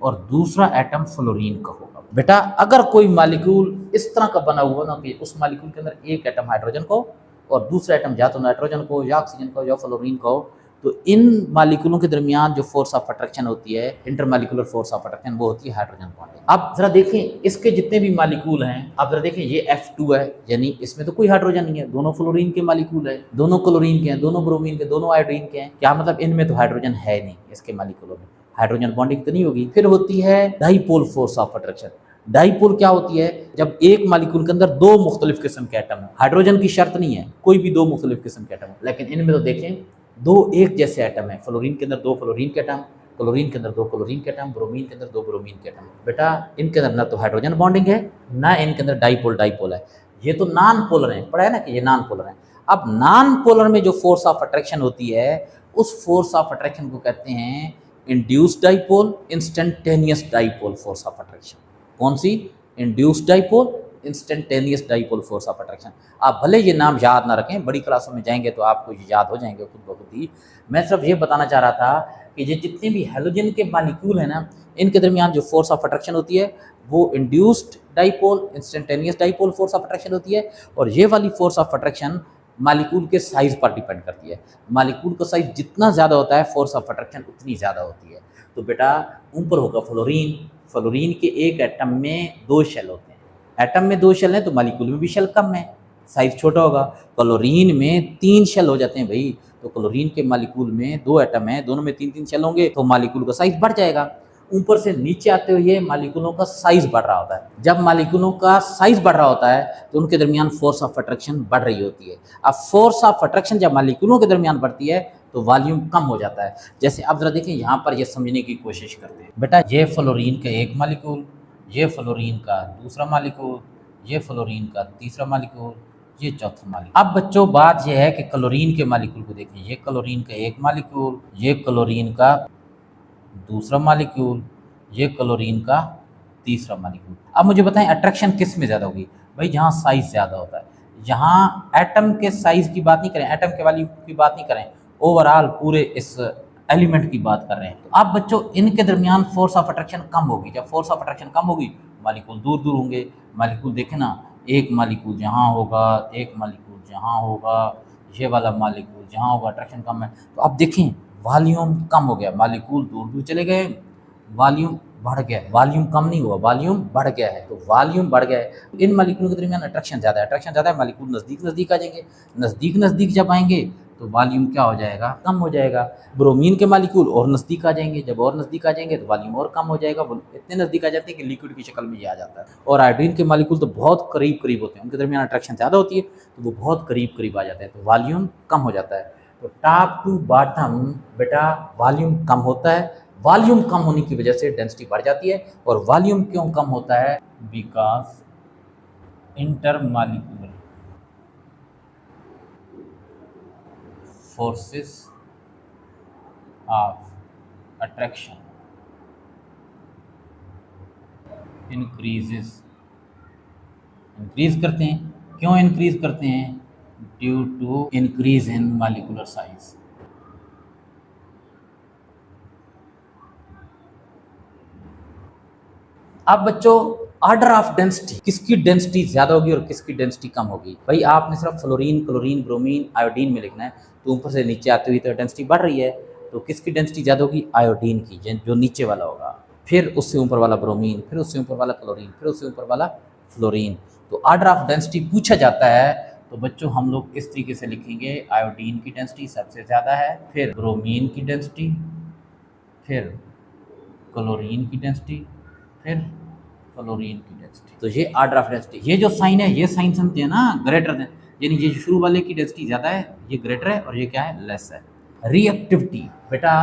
और दूसरा एटम फ्लोरीन का होगा। बेटा अगर कोई मॉलिक्यूल इस तरह का बना हुआ ना कि उस मॉलिक्यूल के अंदर एक एटम हाइड्रोजन को और दूसरा एटम या तो नाइट्रोजन को या ऑक्सीजन को या फ्लोरीन को, तो इन मॉलिक्यूलों के दरमियान जो फोर्स ऑफ अट्रैक्शन होती है, इंटरमॉलिक्यूलर फोर्स ऑफ अट्रैक्शन, वो होती है हाइड्रोजन बॉन्डिंग। अब जरा देखें इसके जितने भी मॉलिक्यूल हैं, आप जरा देखें ये F2 है, यानी इसमें तो कोई हाइड्रोजन नहीं है, दोनों फ्लोरीन के मॉलिक्यूल है, दोनों क्लोरीन के हैं, दोनों ब्रोमीन के, दोनों आयोडीन के हैं। क्या मतलब? इनमें तो हाइड्रोजन है नहीं, इसके मॉलिक्यूलों में हाइड्रोजन बॉन्डिंग तो नहीं होगी। फिर होती है dipole force of attraction. Dipole क्या होती है? जब एक मॉलिक्यूल के अंदर दो मुख्तलिफ किस्म के एटम हो, हाइड्रोजन की शर्त नहीं है, कोई भी दो मुख्तलिफ किस्म के एटम हो, लेकिन इनमें तो देखें दो एक जैसे एटम है। फ्लोरीन के अंदर दो फ्लोरीन के एटम, क्लोरीन के अंदर दो क्लोरीन के एटम, ब्रोमीन के अंदर दो ब्रोमीन के एटम। बेटा इनके अंदर ना तो हाइड्रोजन बॉन्डिंग है, ना इनके अंदर डाइपोल डाइपोल है, ये तो नॉन पोलर है। पढ़ा है ना कि ये नॉन पोलर है। अब नॉन पोलर में जो फोर्स ऑफ अट्रैक्शन होती है, उस फोर्स ऑफ अट्रैक्शन को कहते हैं induced dipole, instantaneous dipole force of attraction. कौन सी? Induced dipole, instantaneous dipole force of attraction. आप भले ये नाम याद ना रखें, बड़ी क्लासों में जाएंगे तो आपको ये याद हो जाएंगे खुद ब खुद ही। मैं सिर्फ ये बताना चाह रहा था कि ये जितने भी हैलोजन के मॉलिक्यूल हैं ना, इनके दरमियान जो फोर्स ऑफ अट्रैक्शन होती है वो induced dipole, instantaneous dipole force of attraction होती है। और ये वाली फोर्स ऑफ अट्रैक्शन मॉलिक्यूल के साइज पर डिपेंड करती है। मॉलिक्यूल का साइज जितना ज़्यादा होता है, फोर्स ऑफ अट्रैक्शन उतनी ज़्यादा होती है। तो बेटा ऊपर होगा फ्लोरीन, फ्लोरीन के एक एटम में दो शेल होते हैं, एटम में दो शेल हैं तो मॉलिक्यूल में भी शेल कम है, साइज छोटा होगा। क्लोरीन में 3 शेल हो जाते हैं भाई, तो क्लोरीन के मॉलिक्यूल में दो एटम है, दोनों में 3-3 शेल होंगे तो मॉलिक्यूल का साइज बढ़ जाएगा। ऊपर से नीचे आते हुए मालिक्यूलों का साइज बढ़ रहा होता है। जब मालिक्यूलों का साइज बढ़ रहा होता है तो उनके दरमियान फोर्स ऑफ अट्रैक्शन बढ़ रही होती है। अब फोर्स ऑफ अट्रैक्शन जब मालिक्यूलों के दरमियान बढ़ती है तो वॉल्यूम कम हो जाता है। जैसे आप जरा देखिए, यहाँ पर ये समझने की कोशिश करते हैं। बेटा ये फ्लोरीन का एक मालिक्यूल, ये फ्लोरीन का दूसरा मालिक्यूल, ये फ्लोरीन का तीसरा मालिक्यूल, ये चौथा मालिक्यूल। अब बच्चों बात यह है कि क्लोरीन के मालिक्यूल को देखें। ये क्लोरीन का एक मालिक्यूल, ये क्लोरीन का दूसरा मालिक्यूल, ये क्लोरीन का तीसरा मालिक्यूल। अब मुझे बताएं अट्रैक्शन किस में ज़्यादा होगी? भाई जहाँ साइज ज़्यादा होता है। यहाँ एटम के साइज की बात नहीं करें, एटम के वैल्यू की बात नहीं करें, ओवरऑल पूरे इस एलिमेंट की बात कर रहे हैं। तो अब बच्चों इनके दरमियान फोर्स ऑफ अट्रैक्शन कम होगी। जब फोर्स ऑफ अट्रैक्शन कम होगी मालिक्यूल दूर दूर होंगे। मालिक्यूल देखें ना, एक मालिक्यूल जहाँ होगा, एक मालिक्यूल जहाँ होगा, ये वाला मालिक्यूल जहाँ होगा, अट्रैक्शन कम है। तो अब देखें वॉल्यूम कम हो गया, मालिक्यूल दूर दूर चले गए, वॉल्यूम बढ़ गया है। वॉल्यूम कम नहीं हुआ, वॉल्यूम बढ़ गया है। तो वॉल्यूम बढ़ गया है, इन मालिक्यूलों के दरमियान अट्रैक्शन ज़्यादा है। अट्रैक्शन ज़्यादा है, मालिक्यूल नज़दीक नज़दीक आ जाएंगे। नज़दीक नज़दीक जब आएंगे तो वॉल्यूम क्या हो जाएगा? कम हो जाएगा। ब्रोमीन के मालिक्यूल और नज़दीक आ जाएंगे, जब और नज़दीक आ जाएंगे तो वॉल्यूम और कम हो जाएगा। वो इतने नज़दीक आ जाते हैं कि लिक्विड की शक्ल में ये आ जाता है। और आयोडीन के मालिक्यूल तो बहुत करीब करीब होते हैं, उनके दरमियान अट्रैक्शन ज़्यादा होती है तो वो बहुत करीब करीब आ जाते हैं, तो वॉल्यूम कम हो जाता है। तो टॉप टू बॉटम बेटा वॉल्यूम कम होता है। वॉल्यूम कम होने की वजह से डेंसिटी बढ़ जाती है। और वॉल्यूम क्यों कम होता है? Because intermolecular forces of attraction increase करते हैं। क्यों इंक्रीज करते हैं? Due to increase in molecular size. अब बच्चों ऑर्डर ऑफ डेंसिटी, किसकी डेंसिटी ज्यादा होगी और किसकी डेंसिटी कम होगी? भाई आपने सिर्फ फ्लोरीन, क्लोरीन, ब्रोमीन, आयोडीन में लिखना है, तो ऊपर से नीचे आते हुए तो डेंसिटी बढ़ रही है। तो किसकी डेंसिटी ज्यादा होगी? आयोडीन की, जो नीचे वाला होगा, फिर उससे ऊपर वाला ब्रोमीन, फिर उससे ऊपर वाला क्लोरीन, फिर उससे ऊपर वाला फ्लोरीन। तो ऑर्डर ऑफ डेंसिटी पूछा जाता है तो बच्चों हम लोग किस तरीके से लिखेंगे? आयोडीन की डेंसिटी सबसे ज़्यादा है, फिर ब्रोमीन की डेंसिटी, फिर क्लोरीन की डेंसिटी, फिर फ्लोरीन की डेंसिटी। तो ये ऑर्डर ऑफ डेंसिटी। ये जो साइन है, ये साइन समझते हैं ना, ग्रेटर देन, यानी ये शुरू वाले की डेंसिटी ज़्यादा है, ये ग्रेटर है, और ये क्या है? लेस है। रिएक्टिविटी बेटा,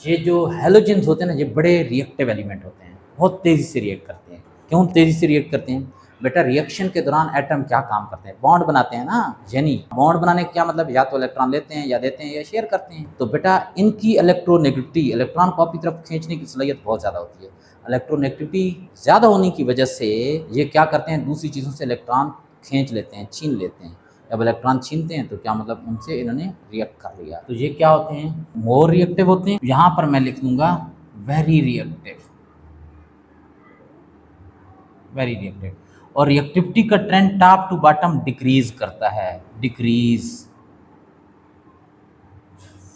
ये जो हेलोजेंस होते हैं ना, ये बड़े रिएक्टिव एलिमेंट होते हैं, बहुत तेज़ी से रिएक्ट करते हैं। क्यों तेज़ी से रिएक्ट करते हैं? बेटा रिएक्शन के दौरान एटम क्या काम करते हैं? बॉन्ड बनाते हैं ना। यानी बॉन्ड बनाने का क्या मतलब? या तो इलेक्ट्रॉन लेते हैं, या देते हैं, या शेयर करते हैं। तो बेटा इनकी इलेक्ट्रोनेगेटिविटी, इलेक्ट्रॉन को अपनी तरफ खींचने की सलाहियत बहुत ज़्यादा होती है। इलेक्ट्रोनेगेटिविटी ज़्यादा होने की वजह से ये क्या करते हैं? दूसरी चीज़ों से इलेक्ट्रॉन खींच लेते हैं, छीन लेते हैं। जब इलेक्ट्रॉन छीनते हैं तो क्या मतलब? उनसे इन्होंने रिएक्ट कर लिया। तो ये क्या होते हैं? मोर रिएक्टिव होते हैं। यहाँ पर मैं लिख दूंगा वेरी रिएक्टिव, वेरी रिएक्टिव। और रिएक्टिविटी का trend top to bottom decrease करता है, decrease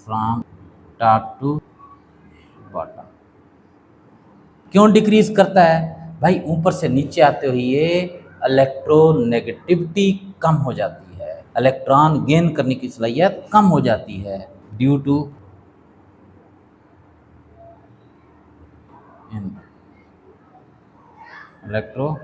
from top to bottom. क्यों डिक्रीज करता है? भाई ऊपर से नीचे आते हुए इलेक्ट्रोनेगेटिविटी कम हो जाती है, इलेक्ट्रॉन गेन करने की सलाहियत कम हो जाती है ड्यू टू इलेक्ट्रो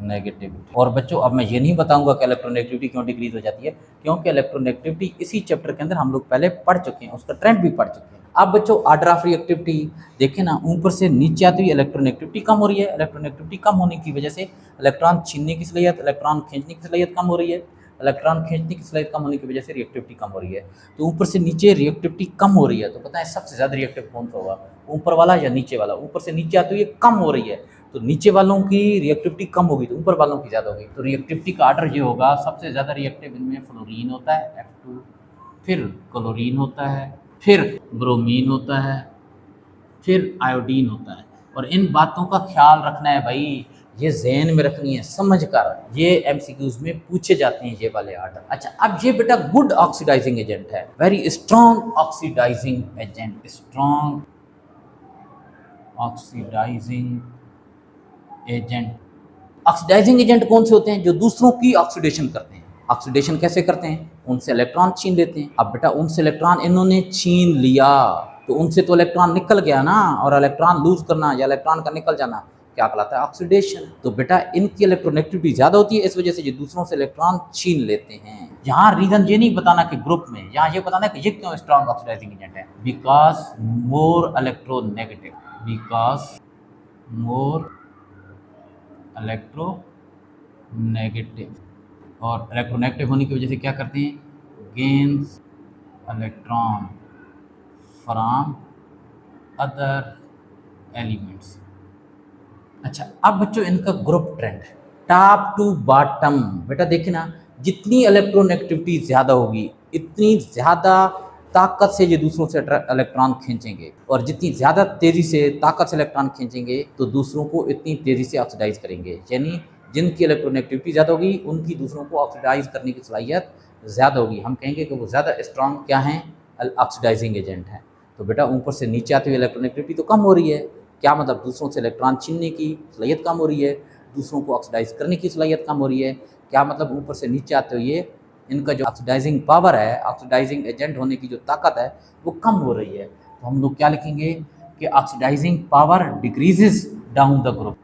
नेगेटिविटी। और बच्चों अब मैं ये नहीं बताऊंगा कि इलेक्ट्रोनेगेटिविटी क्यों डिक्रीज हो जाती है, क्योंकि इलेक्ट्रोनेगेटिविटी इसी चैप्टर के अंदर हम लोग पहले पढ़ चुके हैं, उसका ट्रेंड भी पढ़ चुके हैं। अब बच्चों ऑर्डर ऑफ रिएक्टिविटी देखें ना, ऊपर से नीचे आती हुई इलेक्ट्रोनेगेटिविटी कम हो रही है। इलेक्ट्रोनेगेटिविटी कम होने की वजह से इलेक्ट्रॉन छीनने की सलाहियत, इलेक्ट्रॉन खींचने की सलाहियत कम हो रही है। इलेक्ट्रॉन खींचने की सलाहियत कम होने की वजह से रिएक्टिविटी कम हो रही है। तो ऊपर से नीचे रिएक्टिविटी कम हो रही है, तो पता है सबसे ज़्यादा रिएक्टिव कौन सा होगा? ऊपर वाला या नीचे वाला? ऊपर से नीचे आते हुए कम हो रही है, तो नीचे वालों की रिएक्टिविटी कम होगी तो ऊपर वालों की ज़्यादा होगी। तो रिएक्टिविटी का ऑर्डर ये होगा, सबसे ज़्यादा रिएक्टिव इनमें फ्लोरीन होता है F2, फिर क्लोरीन होता है, फिर ब्रोमीन होता है, फिर आयोडीन होता है। और इन बातों का ख्याल रखना है भाई, ये ज़हन में रखनी है समझ कर, ये एमसीक्यूज में पूछे जाते हैं ये वाले ऑर्डर। अच्छा अब ये बेटा गुड ऑक्सीडाइजिंग एजेंट है, very strong oxidising agent, strong oxidising agent. Oxidising agent कौन से होते हैं? जो दूसरों की ऑक्सीडेशन करते हैं। ऑक्सीडेशन कैसे करते हैं? उनसे इलेक्ट्रॉन छीन लेते हैं। अब बेटा उनसे इलेक्ट्रॉन इन्होंने छीन लिया, तो उनसे तो इलेक्ट्रॉन निकल गया ना, और इलेक्ट्रॉन लूज करना या इलेक्ट्रॉन का निकल जाना क्या कहलाता है? ऑक्सीडेशन। तो बेटा इनकी इलेक्ट्रोनेगेटिविटी ज़्यादा होती है, इस वजह से ये दूसरों से इलेक्ट्रॉन छीन लेते हैं। यहाँ रीजन ये नहीं बताना कि ग्रुप में, यहाँ ये बताना कि ये क्यों स्ट्रॉन्ग ऑक्सीडाइजिंग एजेंट है। Because more electronegative, because more electronegative, और इलेक्ट्रोनेगेटिव होने की वजह से क्या करते हैं? Gains electron from other elements. अच्छा, अब बच्चों इनका group trend top to bottom. बेटा देखिए ना, जितनी इलेक्ट्रोनेगेटिविटी ज़्यादा होगी इतनी ज़्यादा ताकत से ये दूसरों से इलेक्ट्रॉन खींचेंगे, और जितनी ज़्यादा तेज़ी से ताकत से इलेक्ट्रॉन खींचेंगे तो दूसरों को इतनी तेज़ी से ऑक्सीडाइज करेंगे। यानी जिनकी इलेक्ट्रोनेगेटिविटी ज़्यादा होगी उनकी दूसरों को ऑक्सीडाइज करने की सलाहियत ज़्यादा होगी। हम कहेंगे कि वो ज़्यादा स्ट्रॉन्ग क्या हैं? ऑक्सीडाइजिंग एजेंट हैं। तो बेटा ऊपर से नीचे आते हुए इलेक्ट्रोनेगेटिविटी तो कम हो रही है, क्या मतलब? दूसरों से इलेक्ट्रॉन छीनने की सलाहियत कम हो रही है, दूसरों को ऑक्सीडाइज करने की सलाहियत कम हो रही है। क्या मतलब? ऊपर से नीचे आते हुए इनका जो ऑक्सीडाइजिंग पावर है, ऑक्सीडाइजिंग एजेंट होने की जो ताकत है वो कम हो रही है। तो हम लोग क्या लिखेंगे कि oxidising power decreases down the group.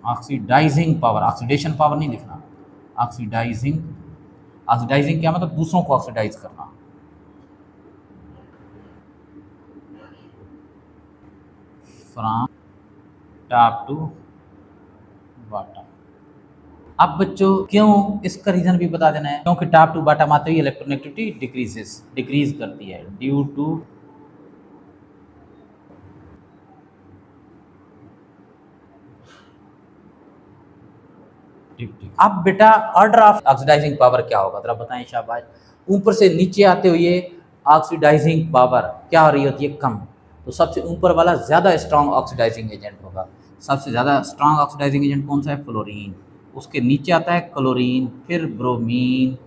Oxidising power, oxidation power नहीं लिखना, ऑक्सीडाइजिंग। ऑक्सीडाइजिंग क्या मतलब? दूसरों को ऑक्सीडाइज करना। From top to bottom. अब बच्चों क्यों, इसका रीजन भी बता देना है। क्योंकि टॉप टू बॉटम आते ही इलेक्ट्रोनेगेटिविटी डिक्रीज करती है ड्यू टू अब बेटा ऑर्डर ऑफ ऑक्सीडाइजिंग पावर क्या होगा, जरा बताएं शाबाश। ऊपर से नीचे आते हुए ऑक्सीडाइजिंग पावर क्या हो रही होती है? कम। तो सबसे ऊपर वाला ज़्यादा स्ट्रॉन्ग ऑक्सीडाइजिंग एजेंट होगा। सबसे ज़्यादा स्ट्रॉन्ग ऑक्सीडाइजिंग एजेंट कौन सा है? फ्लोरीन। उसके नीचे आता है क्लोरीन, फिर ब्रोमीन,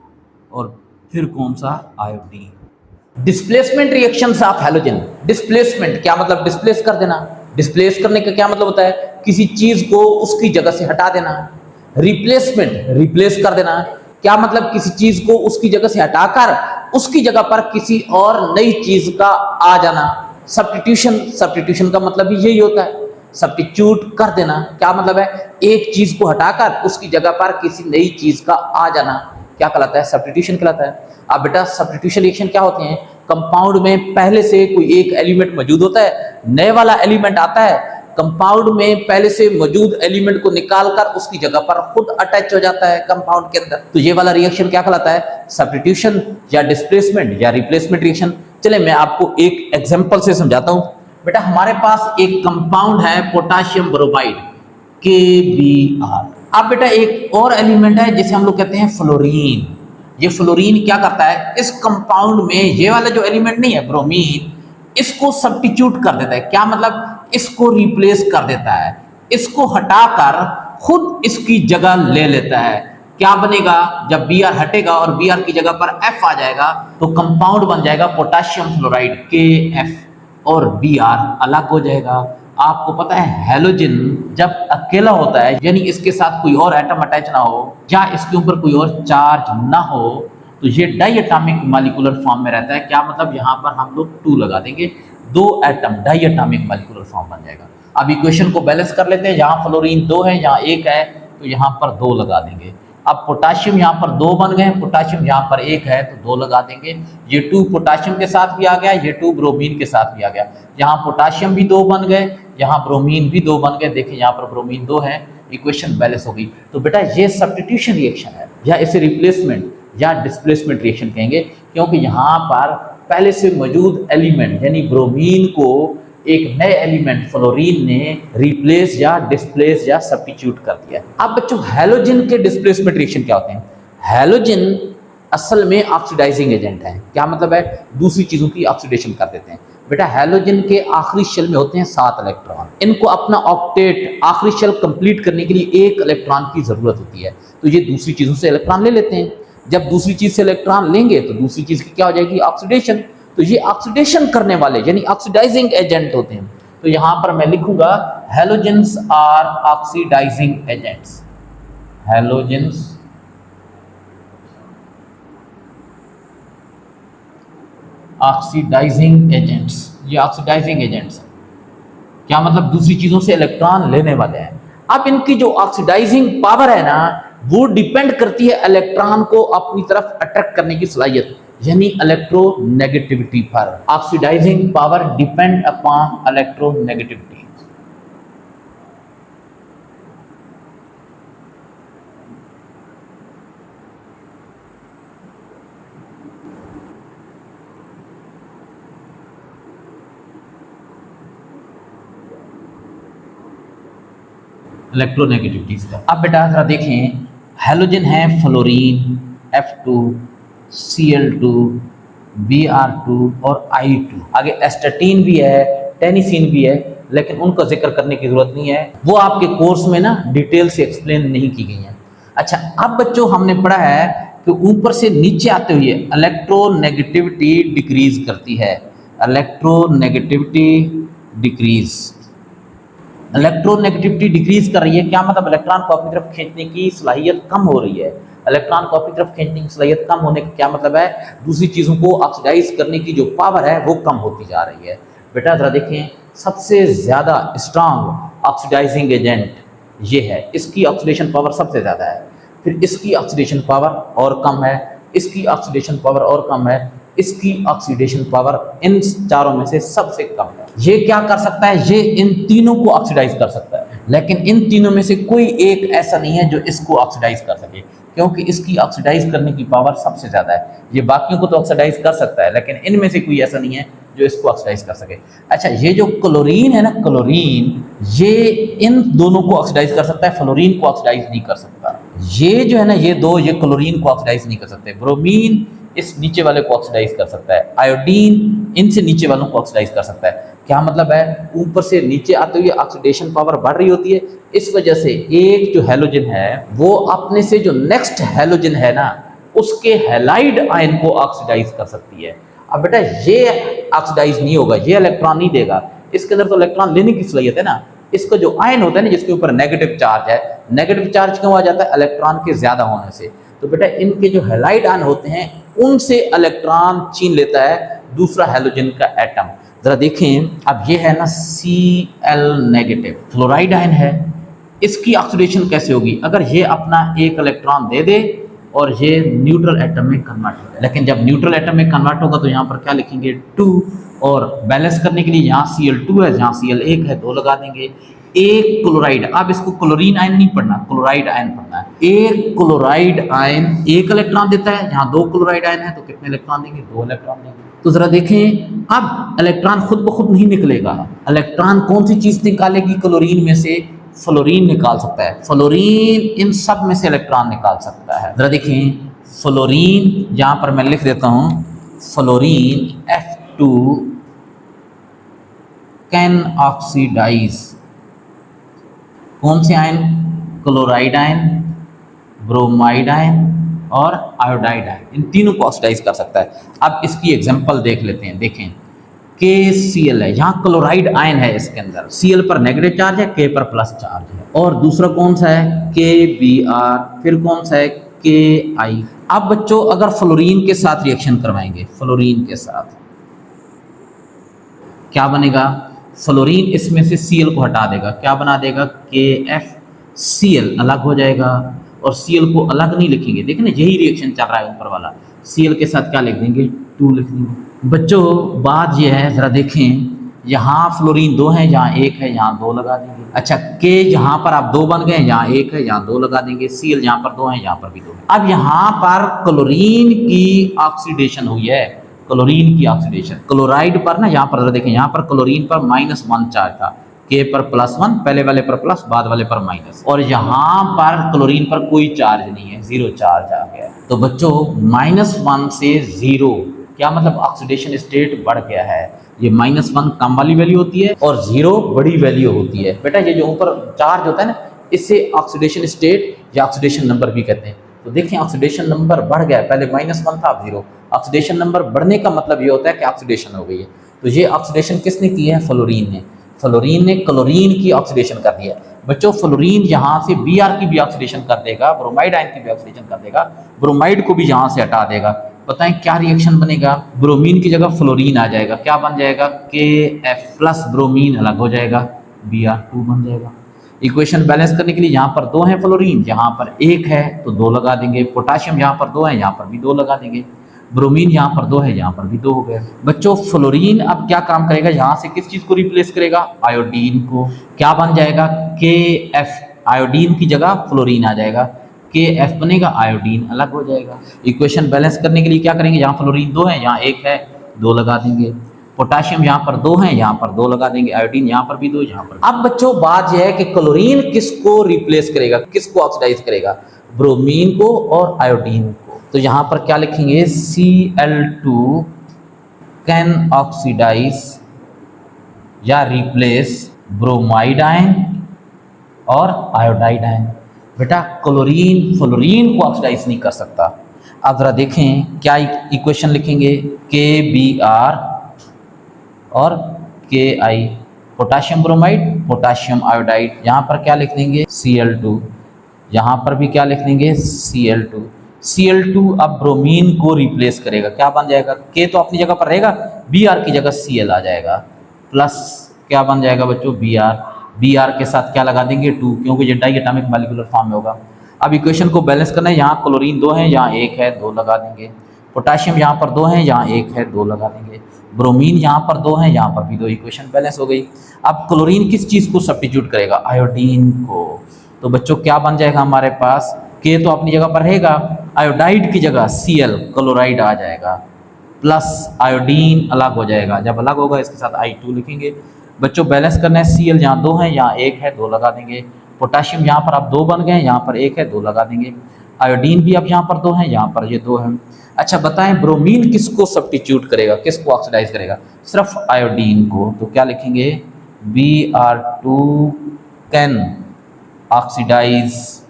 और फिर कौन सा? Iodine. Displacement reactions of halogen. Displacement क्या मतलब? डिस्प्लेस कर देना। डिस्प्लेस करने का क्या मतलब होता है? किसी चीज को उसकी जगह से हटा देना। रिप्लेसमेंट, रिप्लेस कर देना। क्या मतलब? किसी चीज को उसकी जगह से हटाकर उसकी जगह पर किसी और नई चीज का आ जाना। सब्स्टिट्यूशन, सब्स्टिट्यूशन का मतलब भी यही होता है, सब्स्टिट्यूट कर देना। क्या मतलब है? एक चीज को हटाकर उसकी जगह पर किसी नई चीज का आ जाना क्या कहलाता है? सब्स्टिट्यूशन कहलाता है। अब बेटा सब्स्टिट्यूशन रिएक्शन क्या होते हैं? कंपाउंड में पहले से कोई एक एलिमेंट मौजूद होता है, नए वाला एलिमेंट आता है, कंपाउंड में पहले से मौजूद एलिमेंट को निकालकर उसकी जगह पर खुद अटैच हो जाता है कंपाउंड के अंदर। तो ये वाला रिएक्शन क्या कहलाता है? सब्स्टिट्यूशन या डिस्प्लेसमेंट या रिप्लेसमेंट रिएक्शन। चले मैं आपको एक एग्जांपल से समझाता हूं। बेटा हमारे पास एक कंपाउंड है पोटाशियम ब्रोमाइड KBr। अब बेटा एक और एलिमेंट है जिसे हम लोग कहते हैं फ्लोरीन। ये फ्लोरीन क्या करता है? इस कंपाउंड में ये वाला जो एलिमेंट नहीं है ब्रोमीन, इसको सब्स्टिट्यूट कर देता है। क्या मतलब? इसको रिप्लेस कर देता है, इसको हटाकर खुद इसकी जगह ले लेता है। क्या बनेगा? जब Br हटेगा और Br की जगह पर F आ जाएगा तो कंपाउंड बन जाएगा पोटाशियम फ्लोराइड KF, और Br अलग हो जाएगा। आपको पता है हैलोजन जब अकेला होता है, यानी इसके साथ कोई और एटम अटैच ना हो या इसके ऊपर कोई और चार्ज ना हो, तो ये डाइएटॉमिक मॉलिक्यूलर फॉर्म में रहता है। क्या मतलब? यहाँ पर हम लोग 2 लगा देंगे, 2 एटम डाइएटॉमिक मॉलिक्यूलर फॉर्म बन जाएगा। अब इक्वेशन को बैलेंस कर लेते हैं। यहाँ फ्लोरीन 2 है, यहाँ 1 है, तो यहाँ पर 2 लगा देंगे। अब पोटाशियम यहाँ पर 2 बन गए, पोटाशियम यहाँ पर 1 है तो 2 लगा देंगे। ये 2 पोटाशियम के साथ भी आ गया, ये 2 ब्रोमीन के साथ भी आ गया। यहाँ पोटाशियम भी 2 बन गए, यहाँ ब्रोमीन भी 2 बन गए। देखिए यहाँ पर ब्रोमीन 2 है, इक्वेशन बैलेंस हो गई। तो बेटा ये सब्स्टिट्यूशन रिएक्शन है, या इसे रिप्लेसमेंट या डिस्प्लेसमेंट रिएक्शन कहेंगे, क्योंकि यहाँ पर पहले से मौजूद एलिमेंट यानी ब्रोमीन को एक नए एलिमेंट फ्लोरीन ने रिप्लेस या डिस्प्लेस या सब्स्टिट्यूट कर दिया। अब बच्चों हैलोजन के डिस्प्लेसमेंट रिएक्शन क्या होते हैं? हैलोजन असल में ऑक्सीडाइजिंग एजेंट है। क्या मतलब है? दूसरी चीजों की ऑक्सीडेशन कर देते हैं। बेटा हैलोजन के आखिरी शेल में होते हैं 7 इलेक्ट्रॉन। इनको अपना ऑक्टेट आखिरी शेल कंप्लीट करने के लिए 1 इलेक्ट्रॉन की जरूरत होती है, तो ये दूसरी चीजों से इलेक्ट्रॉन ले लेते हैं। जब दूसरी चीज से इलेक्ट्रॉन लेंगे तो दूसरी चीज की क्या हो जाएगी? ऑक्सीडेशन। तो ये ऑक्सीडेशन करने वाले यानी ऑक्सीडाइजिंग एजेंट होते हैं। तो यहां पर मैं लिखूंगा halogens are oxidising agents. Halogens oxidising agents, ये ऑक्सीडाइजिंग एजेंट्स हैं। क्या मतलब दूसरी चीज़ों से इलेक्ट्रॉन लेने वाले हैं। अब इनकी जो ऑक्सीडाइजिंग पावर है ना, वो डिपेंड करती है इलेक्ट्रॉन को अपनी तरफ अट्रैक्ट करने की सलाहियत, यानी इलेक्ट्रोनेगेटिविटी पर। Oxidising power depend upon electronegativity. Electronegativities का। अब बेटा जरा देखें, हेलोजन है फ्लोरीन, F2, Cl2, Br2 और I2। आगे एस्टेटीन भी है, टेनिसिन भी है, लेकिन उनका जिक्र करने की जरूरत नहीं है, वो आपके कोर्स में ना डिटेल से एक्सप्लेन नहीं की गई है। अच्छा, अब बच्चों हमने पढ़ा है कि ऊपर से नीचे आते हुए इलेक्ट्रोनेगेटिविटी डिक्रीज करती है। इलेक्ट्रोनेगेटिविटी डिक्रीज, इलेक्ट्रोनेगेटिविटी डिक्रीज कर रही है। क्या मतलब? इलेक्ट्रॉन को अपनी तरफ खींचने की सलाहियत कम हो रही है। इलेक्ट्रॉन को अपनी तरफ खींचने की सलाहियत कम होने का क्या मतलब है? दूसरी चीज़ों को ऑक्सीडाइज करने की जो पावर है वो कम होती जा रही है। बेटा जरा देखें, सबसे ज़्यादा स्ट्रांग ऑक्सीडाइजिंग एजेंट ये है, इसकी ऑक्सीडेशन पावर सबसे ज़्यादा है। फिर इसकी ऑक्सीडेशन पावर और कम है, इसकी ऑक्सीडेशन पावर और कम है, इसकी ऑक्सीडेशन पावर इन चारों में से सबसे कम है। ये क्या कर सकता है? ये इन तीनों को ऑक्सीडाइज कर सकता है, लेकिन इन तीनों में से कोई एक ऐसा नहीं है जो इसको ऑक्सीडाइज कर सके, क्योंकि इसकी ऑक्सीडाइज करने की पावर सबसे ज़्यादा है। ये बाकियों को तो ऑक्सीडाइज कर सकता है, लेकिन इनमें से कोई ऐसा नहीं है जो इसको ऑक्सीडाइज कर सके। अच्छा, ये जो क्लोरीन है ना, क्लोरीन, ये इन दोनों को ऑक्सीडाइज कर सकता है, फ्लोरीन को ऑक्सीडाइज नहीं कर सकता। ये जो है ना, ये दो, ये क्लोरीन को ऑक्सीडाइज नहीं कर सकते। ब्रोमीन इस नीचे वाले को ऑक्सीडाइज कर सकता है, आयोडीन इनसे नीचे वालों को ऑक्सीडाइज कर सकता है। क्या मतलब है? ऊपर से नीचे आते हुए ऑक्सीडेशन पावर बढ़ रही होती है, इस वजह से एक जो हैलोजन है वो अपने से जो नेक्स्ट हैलोजन है ना, उसके हैलाइड आयन को ऑक्सीडाइज कर सकती है। अब बेटा ये ऑक्सीडाइज नहीं होगा, ये इलेक्ट्रॉन नहीं देगा, इसके अंदर तो इलेक्ट्रॉन लेने की सलाहियत है ना। इसका जो आयन होता है ना, जिसके ऊपर नेगेटिव चार्ज है, नेगेटिव चार्ज क्यों आ जाता है? इलेक्ट्रॉन के ज्यादा होने से। तो बेटा इनके जो हैलाइड आयन होते हैं उनसे इलेक्ट्रॉन छीन लेता है दूसरा हैलोजन का एटम। जरा देखें, अब ये है ना Cl नेगेटिव, फ्लोराइड आयन है, इसकी ऑक्सीडेशन कैसे होगी? अगर ये अपना एक इलेक्ट्रॉन दे दे और ये न्यूट्रल एटम में कन्वर्ट हो जाए, लेकिन जब न्यूट्रल एटम में कन्वर्ट होगा तो यहाँ पर क्या लिखेंगे? 2, और बैलेंस करने के लिए यहाँ Cl2 है, यहाँ Cl1 है, 2 लगा देंगे। एक क्लोराइड, अब इसको क्लोरीन आयन नहीं पढ़ना, क्लोराइड आयन पढ़ना है। एक क्लोराइड आयन एक इलेक्ट्रॉन देता है, यहाँ 2 क्लोराइड आयन है तो कितने इलेक्ट्रॉन देंगे? 2 इलेक्ट्रॉन देंगे। तो जरा देखें, अब इलेक्ट्रॉन खुद ब खुद नहीं निकलेगा। इलेक्ट्रॉन कौन सी चीज निकालेगी? क्लोरीन में से फ्लोरीन निकाल सकता है, फ्लोरीन इन सब में से इलेक्ट्रॉन निकाल सकता है। जरा देखें, फ्लोरीन यहाँ पर मैं लिख देता हूँ, फ्लोरीन F2 कैन ऑक्सीडाइज कौन से ion? Chloride ion, bromide ion और आयोडाइड आयन, इन तीनों को ऑक्सीडाइज कर सकता है। अब इसकी एग्जांपल देख लेते हैं। देखें, KCl है, यहाँ क्लोराइड आयन है, इसके अंदर Cl पर नेगेटिव चार्ज है, K पर प्लस चार्ज है। और दूसरा कौन सा है? KBr, फिर कौन सा है? KI। अब बच्चों अगर फ्लोरीन के साथ रिएक्शन करवाएंगे, फ्लोरीन के साथ क्या बनेगा? फ्लोरीन इसमें से Cl को हटा देगा, क्या बना देगा? KFCl, अलग हो जाएगा, और Cl को अलग नहीं लिखेंगे। देखें ना, यही रिएक्शन चल रहा है ऊपर वाला। Cl के साथ क्या लिख देंगे? 2 लिख देंगे। बच्चों बात यह है, जरा देखें, यहाँ फ्लोरीन 2 है, यहाँ 1 है, यहाँ 2 लगा देंगे। अच्छा, K यहाँ पर आप 2 बन गए, यहाँ 1 है, यहाँ 2 लगा देंगे। Cl यहाँ पर 2 है, यहाँ पर भी 2 है। अब यहाँ पर क्लोरीन की ऑक्सीडेशन हुई है, क्लोरीन की ऑक्सीडेशन। क्लोराइड पर ना, यहाँ पर देखें, यहाँ पर क्लोरीन पर -1 चार्ज था, K पर +1, पहले वाले पर प्लस, बाद वाले पर माइनस, और यहाँ पर क्लोरीन पर कोई चार्ज नहीं है, 0 चार्ज आ गया। तो बच्चों -1 से 0, क्या मतलब? ऑक्सीडेशन स्टेट बढ़ गया है। ये -1 कम वाली वैल्यू होती है और 0 बड़ी वैल्यू होती है। बेटा ये जो ऊपर चार्ज होता है ना, इससे ऑक्सीडेशन स्टेट या ऑक्सीडेशन नंबर भी कहते हैं। तो देखें, ऑक्सीडेशन नंबर बढ़ गया है, पहले -1 था, अब 0। ऑक्सीडेशन नंबर बढ़ने का मतलब ये होता है कि ऑक्सीडेशन हो गई है। तो ये ऑक्सीडेशन किसने की है? फ्लोरीन ने। फ्लोरीन ने क्लोरीन की ऑक्सीडेशन कर दिया। बच्चों फ्लोरीन यहाँ से Br की भी ऑक्सीडेशन कर देगा, ब्रोमाइड आयन की भी ऑक्सीडेशन कर देगा, ब्रोमाइड को भी यहाँ से हटा देगा, बताएं क्या रिएक्शन बनेगा। ब्रोमीन की जगह फ्लोरीन आ जाएगा, क्या बन जाएगा, KF प्लस ब्रोमीन अलग हो जाएगा, Br2 बन जाएगा। इक्वेशन बैलेंस करने के लिए यहाँ पर 2 है फ्लोरीन, यहाँ पर 1 है तो 2 लगा देंगे। पोटाशियम यहाँ पर 2 है, यहाँ पर भी 2 लगा देंगे। ब्रोमीन यहाँ पर 2 है, यहाँ पर भी 2 हो गया। बच्चों फ्लोरीन अब क्या काम करेगा, यहाँ से किस चीज को रिप्लेस करेगा, आयोडीन को। क्या बन जाएगा, KF, आयोडीन की जगह फ्लोरीन आ जाएगा, KF बनेगा, आयोडीन अलग हो जाएगा। इक्वेशन बैलेंस करने के लिए क्या करेंगे, यहाँ फ्लोरीन 2 है, यहाँ 1 है, 2 लगा देंगे। पोटाशियम यहाँ पर 2 है, यहाँ पर 2 लगा देंगे। आयोडीन यहाँ पर भी 2, यहाँ पर। अब बच्चों बात यह है कि क्लोरीन किसको रिप्लेस करेगा, किसको ऑक्सीडाइज करेगा, ब्रोमीन को और आयोडीन को। तो यहाँ पर क्या लिखेंगे, Cl2 कैन ऑक्सीडाइज या रिप्लेस ब्रोमाइड आयन और आयोडाइड आयन। बेटा क्लोरीन फ्लोरीन को ऑक्सीडाइज नहीं कर सकता। अब जरा देखें क्या इक्वेशन लिखेंगे, KBr और Ki, potassium bromide, potassium iodide. यहाँ पर क्या लिख देंगे, Cl2, यहाँ पर भी क्या लिख देंगे, Cl2। Cl2 अब ब्रोमीन को रिप्लेस करेगा, क्या बन जाएगा, K तो अपनी जगह पर रहेगा, Br की जगह Cl आ जाएगा, प्लस क्या बन जाएगा बच्चों, Br के साथ क्या लगा देंगे, 2, क्योंकि ये डाई एटॉमिक मॉलिक्यूलर फॉर्म में होगा। अब इक्वेशन को बैलेंस करना है, यहाँ क्लोरीन 2 है, यहाँ 1 है, 2 लगा देंगे। पोटाशियम यहाँ पर 2 है, यहाँ 1 है, 2 लगा देंगे। ब्रोमीन यहाँ पर 2 है, यहाँ पर भी 2, इक्वेशन बैलेंस हो गई। अब क्लोरीन किस चीज़ को सब्स्टिट्यूट करेगा, आयोडीन को। तो बच्चों क्या बन जाएगा हमारे पास, K तो अपनी जगह पर रहेगा, आयोडाइड की जगह Cl क्लोराइड आ जाएगा, प्लस आयोडीन अलग हो जाएगा। जब अलग होगा इसके साथ I2 लिखेंगे। बच्चों बैलेंस करना है, Cl यहाँ 2 है, यहाँ 1 है, 2 लगा देंगे। पोटाशियम यहाँ पर अब 2 बन गए, यहाँ पर 1 है, 2 लगा देंगे। आयोडीन भी अब यहाँ पर 2 है, यहाँ पर ये 2 है। अच्छा बताएं ब्रोमीन किसको सब्स्टिट्यूट करेगा, किसको ऑक्सीडाइज करेगा, सिर्फ आयोडीन को। तो क्या लिखेंगे, Br2 कैन ऑक्सीडाइज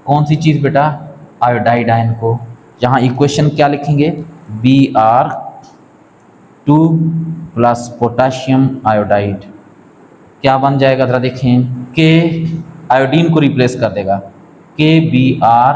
कौन सी चीज़ बेटा, आयोडाइड आयन को। यहाँ इक्वेशन क्या लिखेंगे, Br2 प्लस पोटाशियम आयोडाइड क्या बन जाएगा, जरा देखें, K आयोडीन को रिप्लेस कर देगा, KBr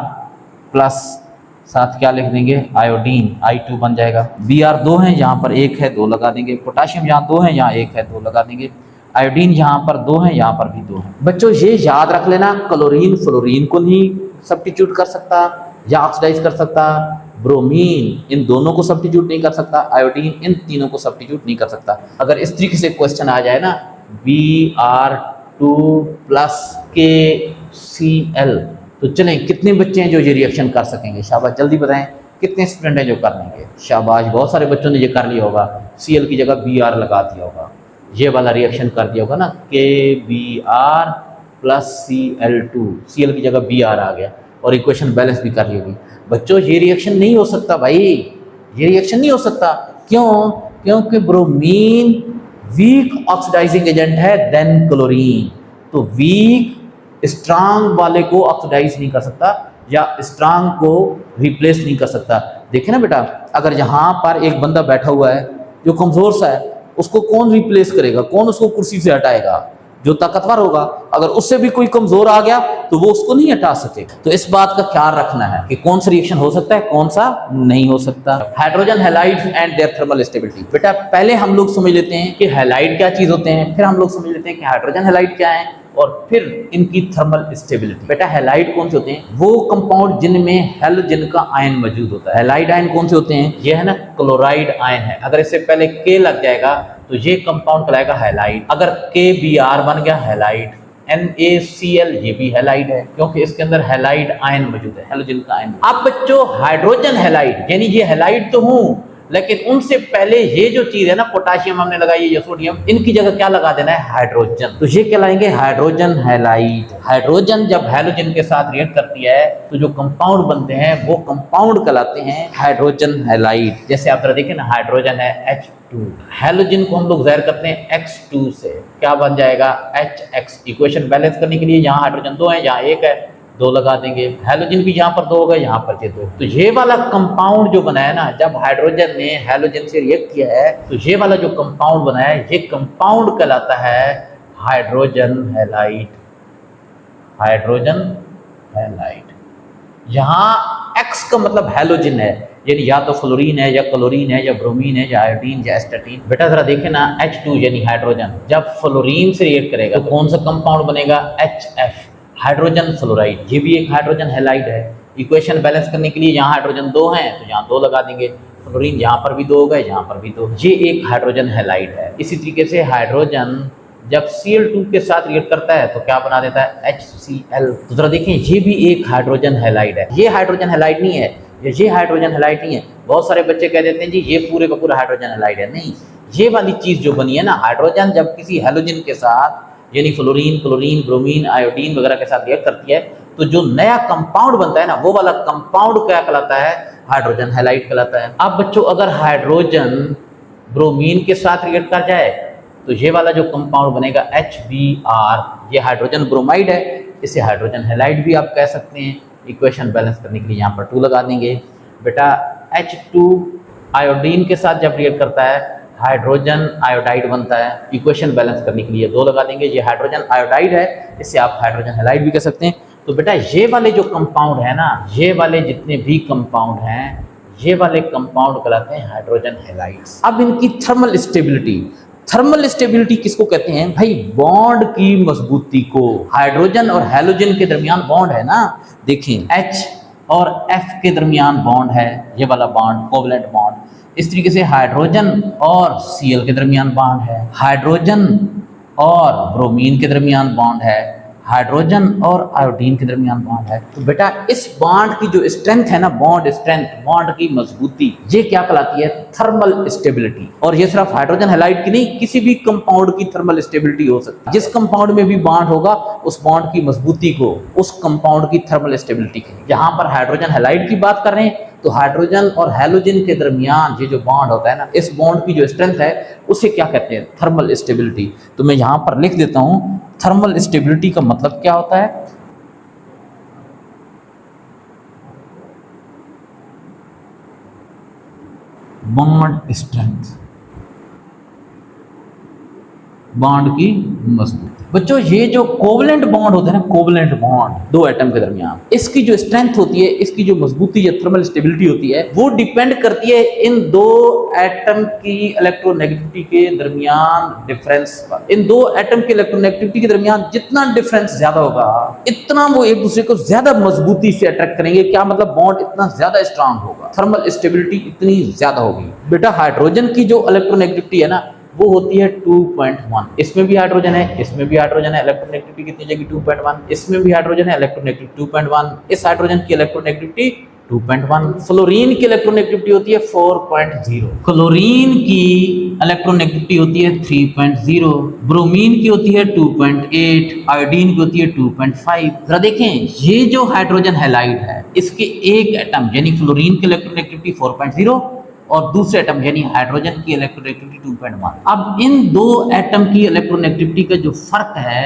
प्लस साथ क्या लिख देंगे, आयोडीन, I2 बन जाएगा। Br 2 है, यहाँ पर 1 है, 2 लगा देंगे। पोटाशियम यहाँ 2 है, यहाँ 1 है, 2 लगा देंगे। आयोडीन यहाँ पर 2 है, यहाँ पर भी 2 है। बच्चों ये याद रख लेना, क्लोरीन फ्लोरीन को नहीं सब्स्टिट्यूट कर सकता या ऑक्सीडाइज कर सकता, ब्रोमीन इन दोनों को सब्स्टिट्यूट नहीं कर सकता, आयोडीन इन तीनों को सब्स्टिट्यूट नहीं कर सकता। अगर इस तरीके से क्वेश्चन आ जाए ना, Br2 प्लस KCl, तो चलें कितने बच्चे हैं जो ये रिएक्शन कर सकेंगे, शाबाश जल्दी बताएं, कितने स्टूडेंट हैं जो कर लेंगे, शाबाश बहुत सारे बच्चों ने ये कर लिया होगा, Cl की जगह Br लगा दिया होगा, ये वाला रिएक्शन कर दिया होगा ना, KBr प्लस Cl2, Cl की जगह Br आ गया और इक्वेशन बैलेंस भी कर ली होगी। बच्चों ये रिएक्शन नहीं हो सकता भाई, ये रिएक्शन नहीं हो सकता, क्यों, क्योंकि ब्रोमीन वीक ऑक्सीडाइजिंग एजेंट है देन क्लोरीन, तो वीक स्ट्रांग वाले को ऑक्सीडाइज नहीं कर सकता या स्ट्रांग को रिप्लेस नहीं कर सकता। देखे ना बेटा, अगर यहाँ पर एक बंदा बैठा हुआ है जो कमजोर सा है, उसको कौन रिप्लेस करेगा, कौन उसको कुर्सी से हटाएगा, जो ताकतवर होगा। अगर उससे भी कोई कमजोर आ गया तो वो उसको नहीं हटा सकेगा। तो इस बात का ख्याल रखना है कि कौन सा रिएक्शन हो सकता है, कौन सा नहीं हो सकता। Hydrogen halides and their thermal stability. बेटा पहले हम लोग समझ लेते हैं कि हैलाइड क्या चीज होते हैं, फिर हम लोग समझ लेते हैं कि हाइड्रोजन हैलाइड क्या है और फिर इनकी थर्मल स्टेबिलिटी। बेटा हैलाइड कौन से होते हैं, वो कंपाउंड जिनमें हैलोजन का आयन मौजूद होता है। हैलाइड आयन कौन से होते हैं, ये है ना क्लोराइड आयन है, अगर इससे पहले K लग जाएगा तो ये कंपाउंड कहलाएगा हैलाइड। अगर KBr बन गया हैलाइड, NaCl ये भी हैलाइड है क्योंकि इसके अंदर हैलाइड आयन मौजूद है, हैलोजन का आयन। अब बच्चों हाइड्रोजन हैलाइड, यानी ये हैलाइड तो हूँ लेकिन उनसे पहले ये जो चीज है ना, पोटाशियम हमने लगाई है या सोडियम, इनकी जगह क्या लगा देना है, हाइड्रोजन, तो ये कहलाएंगे हाइड्रोजन हैलाइड। हाइड्रोजन जब हैलोजन के साथ रिएक्ट करती है तो जो कंपाउंड बनते हैं वो कंपाउंड कहलाते हैं हाइड्रोजन हैलाइड। जैसे आप जरा देखें ना, हाइड्रोजन है H2, हैलोजन को हम लोग ज़ाहिर करते हैं X2 से, क्या बन जाएगा HX। इक्वेशन बैलेंस करने के लिए यहाँ हाइड्रोजन 2 है, यहाँ 1 है, 2 लगा देंगे। हैलोजन भी यहाँ पर 2 होगा, यहाँ पर ये 2। तो ये वाला कंपाउंड जो बनाया ना, जब हाइड्रोजन ने हैलोजन से रिएक्ट किया है तो ये वाला जो कंपाउंड बनाया है, ये कंपाउंड कहलाता है हाइड्रोजन हैलाइड। Hydrogen halide. यहाँ एक्स का मतलब हैलोजन है, यानी या तो फ्लोरीन है या क्लोरीन है या ब्रोमीन है या आयोडीन या एस्टेटीन। बेटा जरा देखे ना, H2 यानी हाइड्रोजन जब फ्लोरीन से रिएक्ट करेगा तो कौन सा कंपाउंड बनेगा? HF, hydrogen fluoride. ये भी एक हाइड्रोजन हैलाइड है। इक्वेशन बैलेंस करने के लिए यहाँ हाइड्रोजन 2 हैं तो यहाँ 2 लगा देंगे, फ्लोरीन यहाँ पर भी 2 हो गए, यहाँ पर भी 2। ये एक हाइड्रोजन हैलाइड है। इसी तरीके से हाइड्रोजन जब Cl2 के साथ रिएक्ट करता है तो क्या बना देता है? HCl। तो जरा देखें, ये भी एक हाइड्रोजन हैलाइड है। ये हाइड्रोजन हैलाइड नहीं है, ये हाइड्रोजन हैलाइड नहीं है। बहुत सारे बच्चे कह देते हैं जी ये पूरे का पूरा हाइड्रोजन हैलाइड है। नहीं, ये वाली चीज़ जो बनी है ना, हाइड्रोजन जब किसी हैलोजन के साथ यानी फ्लोरीन, क्लोरीन, ब्रोमीन, आयोडीन वगैरह के साथ रिएक्ट करती है तो जो नया कंपाउंड बनता है ना, वो वाला कंपाउंड क्या कहलाता है? हाइड्रोजन हैलाइड कहलाता है। अब बच्चों अगर हाइड्रोजन ब्रोमीन के साथ रिएक्ट कर जाए तो ये वाला जो कंपाउंड बनेगा HBr, ये हाइड्रोजन ब्रोमाइड है, इसे हाइड्रोजन हैलाइड भी आप कह सकते हैं। इक्वेशन बैलेंस करने के लिए यहाँ पर 2 लगा देंगे। बेटा H2 आयोडीन के साथ जब रिएक्ट करता है हाइड्रोजन आयोडाइड बनता है। इक्वेशन बैलेंस करने के लिए 2 लगा देंगे। ये हाइड्रोजन आयोडाइड है, इसे आप हाइड्रोजन हैलाइड भी कह सकते हैं। तो बेटा ये वाले जो कंपाउंड है ना, ये वाले जितने भी कंपाउंड हैं, ये वाले कंपाउंड कहलाते हैं हाइड्रोजन हैलाइड्स। अब इनकी थर्मल स्टेबिलिटी, थर्मल स्टेबिलिटी किसको कहते हैं भाई? बॉन्ड की मजबूती को। हाइड्रोजन और हैलोजन के दरमियान बॉन्ड है ना, देखें H और F के दरमियान बॉन्ड है, ये वाला बॉन्ड कोवलेंट बॉन्ड। इस तरीके से हाइड्रोजन और Cl के दरमियान बॉन्ड है, हाइड्रोजन और ब्रोमीन के दरमियान बॉन्ड है, हाइड्रोजन और आयोडीन के दरमियान बॉन्ड है। तो बेटा इस बॉन्ड की जो स्ट्रेंथ है ना, बॉन्ड स्ट्रेंथ, बॉन्ड की मजबूती, ये क्या कहलाती है? Thermal stability. और ये सिर्फ हाइड्रोजन हैलाइड की नहीं, किसी भी कंपाउंड की थर्मल स्टेबिलिटी हो सकती है। जिस कंपाउंड में भी बॉन्ड होगा उस बॉन्ड की मजबूती को उस कंपाउंड की थर्मल स्टेबिलिटी कहेंगे। यहाँ पर हाइड्रोजन हैलाइड की बात कर रहे हैं तो हाइड्रोजन और हैलोजन के दरमियान ये जो बॉन्ड होता है ना, इस बॉन्ड की जो स्ट्रेंथ है उसे क्या कहते हैं? Thermal stability. तो मैं यहाँ पर लिख देता हूँ, थर्मल स्टेबिलिटी का मतलब क्या होता है? बॉन्ड स्ट्रेंथ, बॉन्ड की मजबूती। बच्चों ये जो कोवलेंट बॉन्ड होता है ना, कोवलेंट बॉन्ड दो एटम के दरमियान, इसकी जो स्ट्रेंथ होती है, इसकी जो मजबूती या थर्मल स्टेबिलिटी होती है, वो डिपेंड करती है इन दो एटम की इलेक्ट्रोनेगेटिविटी के दरमियान डिफरेंस पर। इन दो एटम की इलेक्ट्रोनेगेटिविटी के दरमियान जितना डिफरेंस ज्यादा होगा, इतना वो एक दूसरे को ज्यादा मजबूती से अट्रैक्ट करेंगे। क्या मतलब? बॉन्ड इतना ज्यादा स्ट्रांग होगा, थर्मल स्टेबिलिटी इतनी ज्यादा होगी। बेटा हाइड्रोजन की जो इलेक्ट्रोनेगेटिविटी है ना, वो होती है 2.1। इसमें भी हाइड्रोजन है, इसमें भी हाइड्रोजन है, इलेक्ट्रोनेगेटिविटी कितनी हो जाएगी? 2.1। इसमें भी हाइड्रोजन है, इलेक्ट्रोनेगेटिविटी 2.1। इस हाइड्रोजन की इलेक्ट्रोनेगेटिविटी 2.1। फ्लोरीन की इलेक्ट्रोनेगेटिविटी होती है 4.0। क्लोरीन की इलेक्ट्रोनेगेटिविटी होती है 3.0। ब्रोमीन की होती है 2.8। आयोडीन की होती है 2.5। जरा देखें, ये जो हाइड्रोजन हैलाइड है, इसके एक एटम यानी फ्लोरीन की इलेक्ट्रोनेगेटिविटी 4.0 और दूसरे एटम यानी हाइड्रोजन की इलेक्ट्रोनेगेटिविटी 2.1। अब इन दो एटम की इलेक्ट्रोनेगेटिविटी का जो फर्क है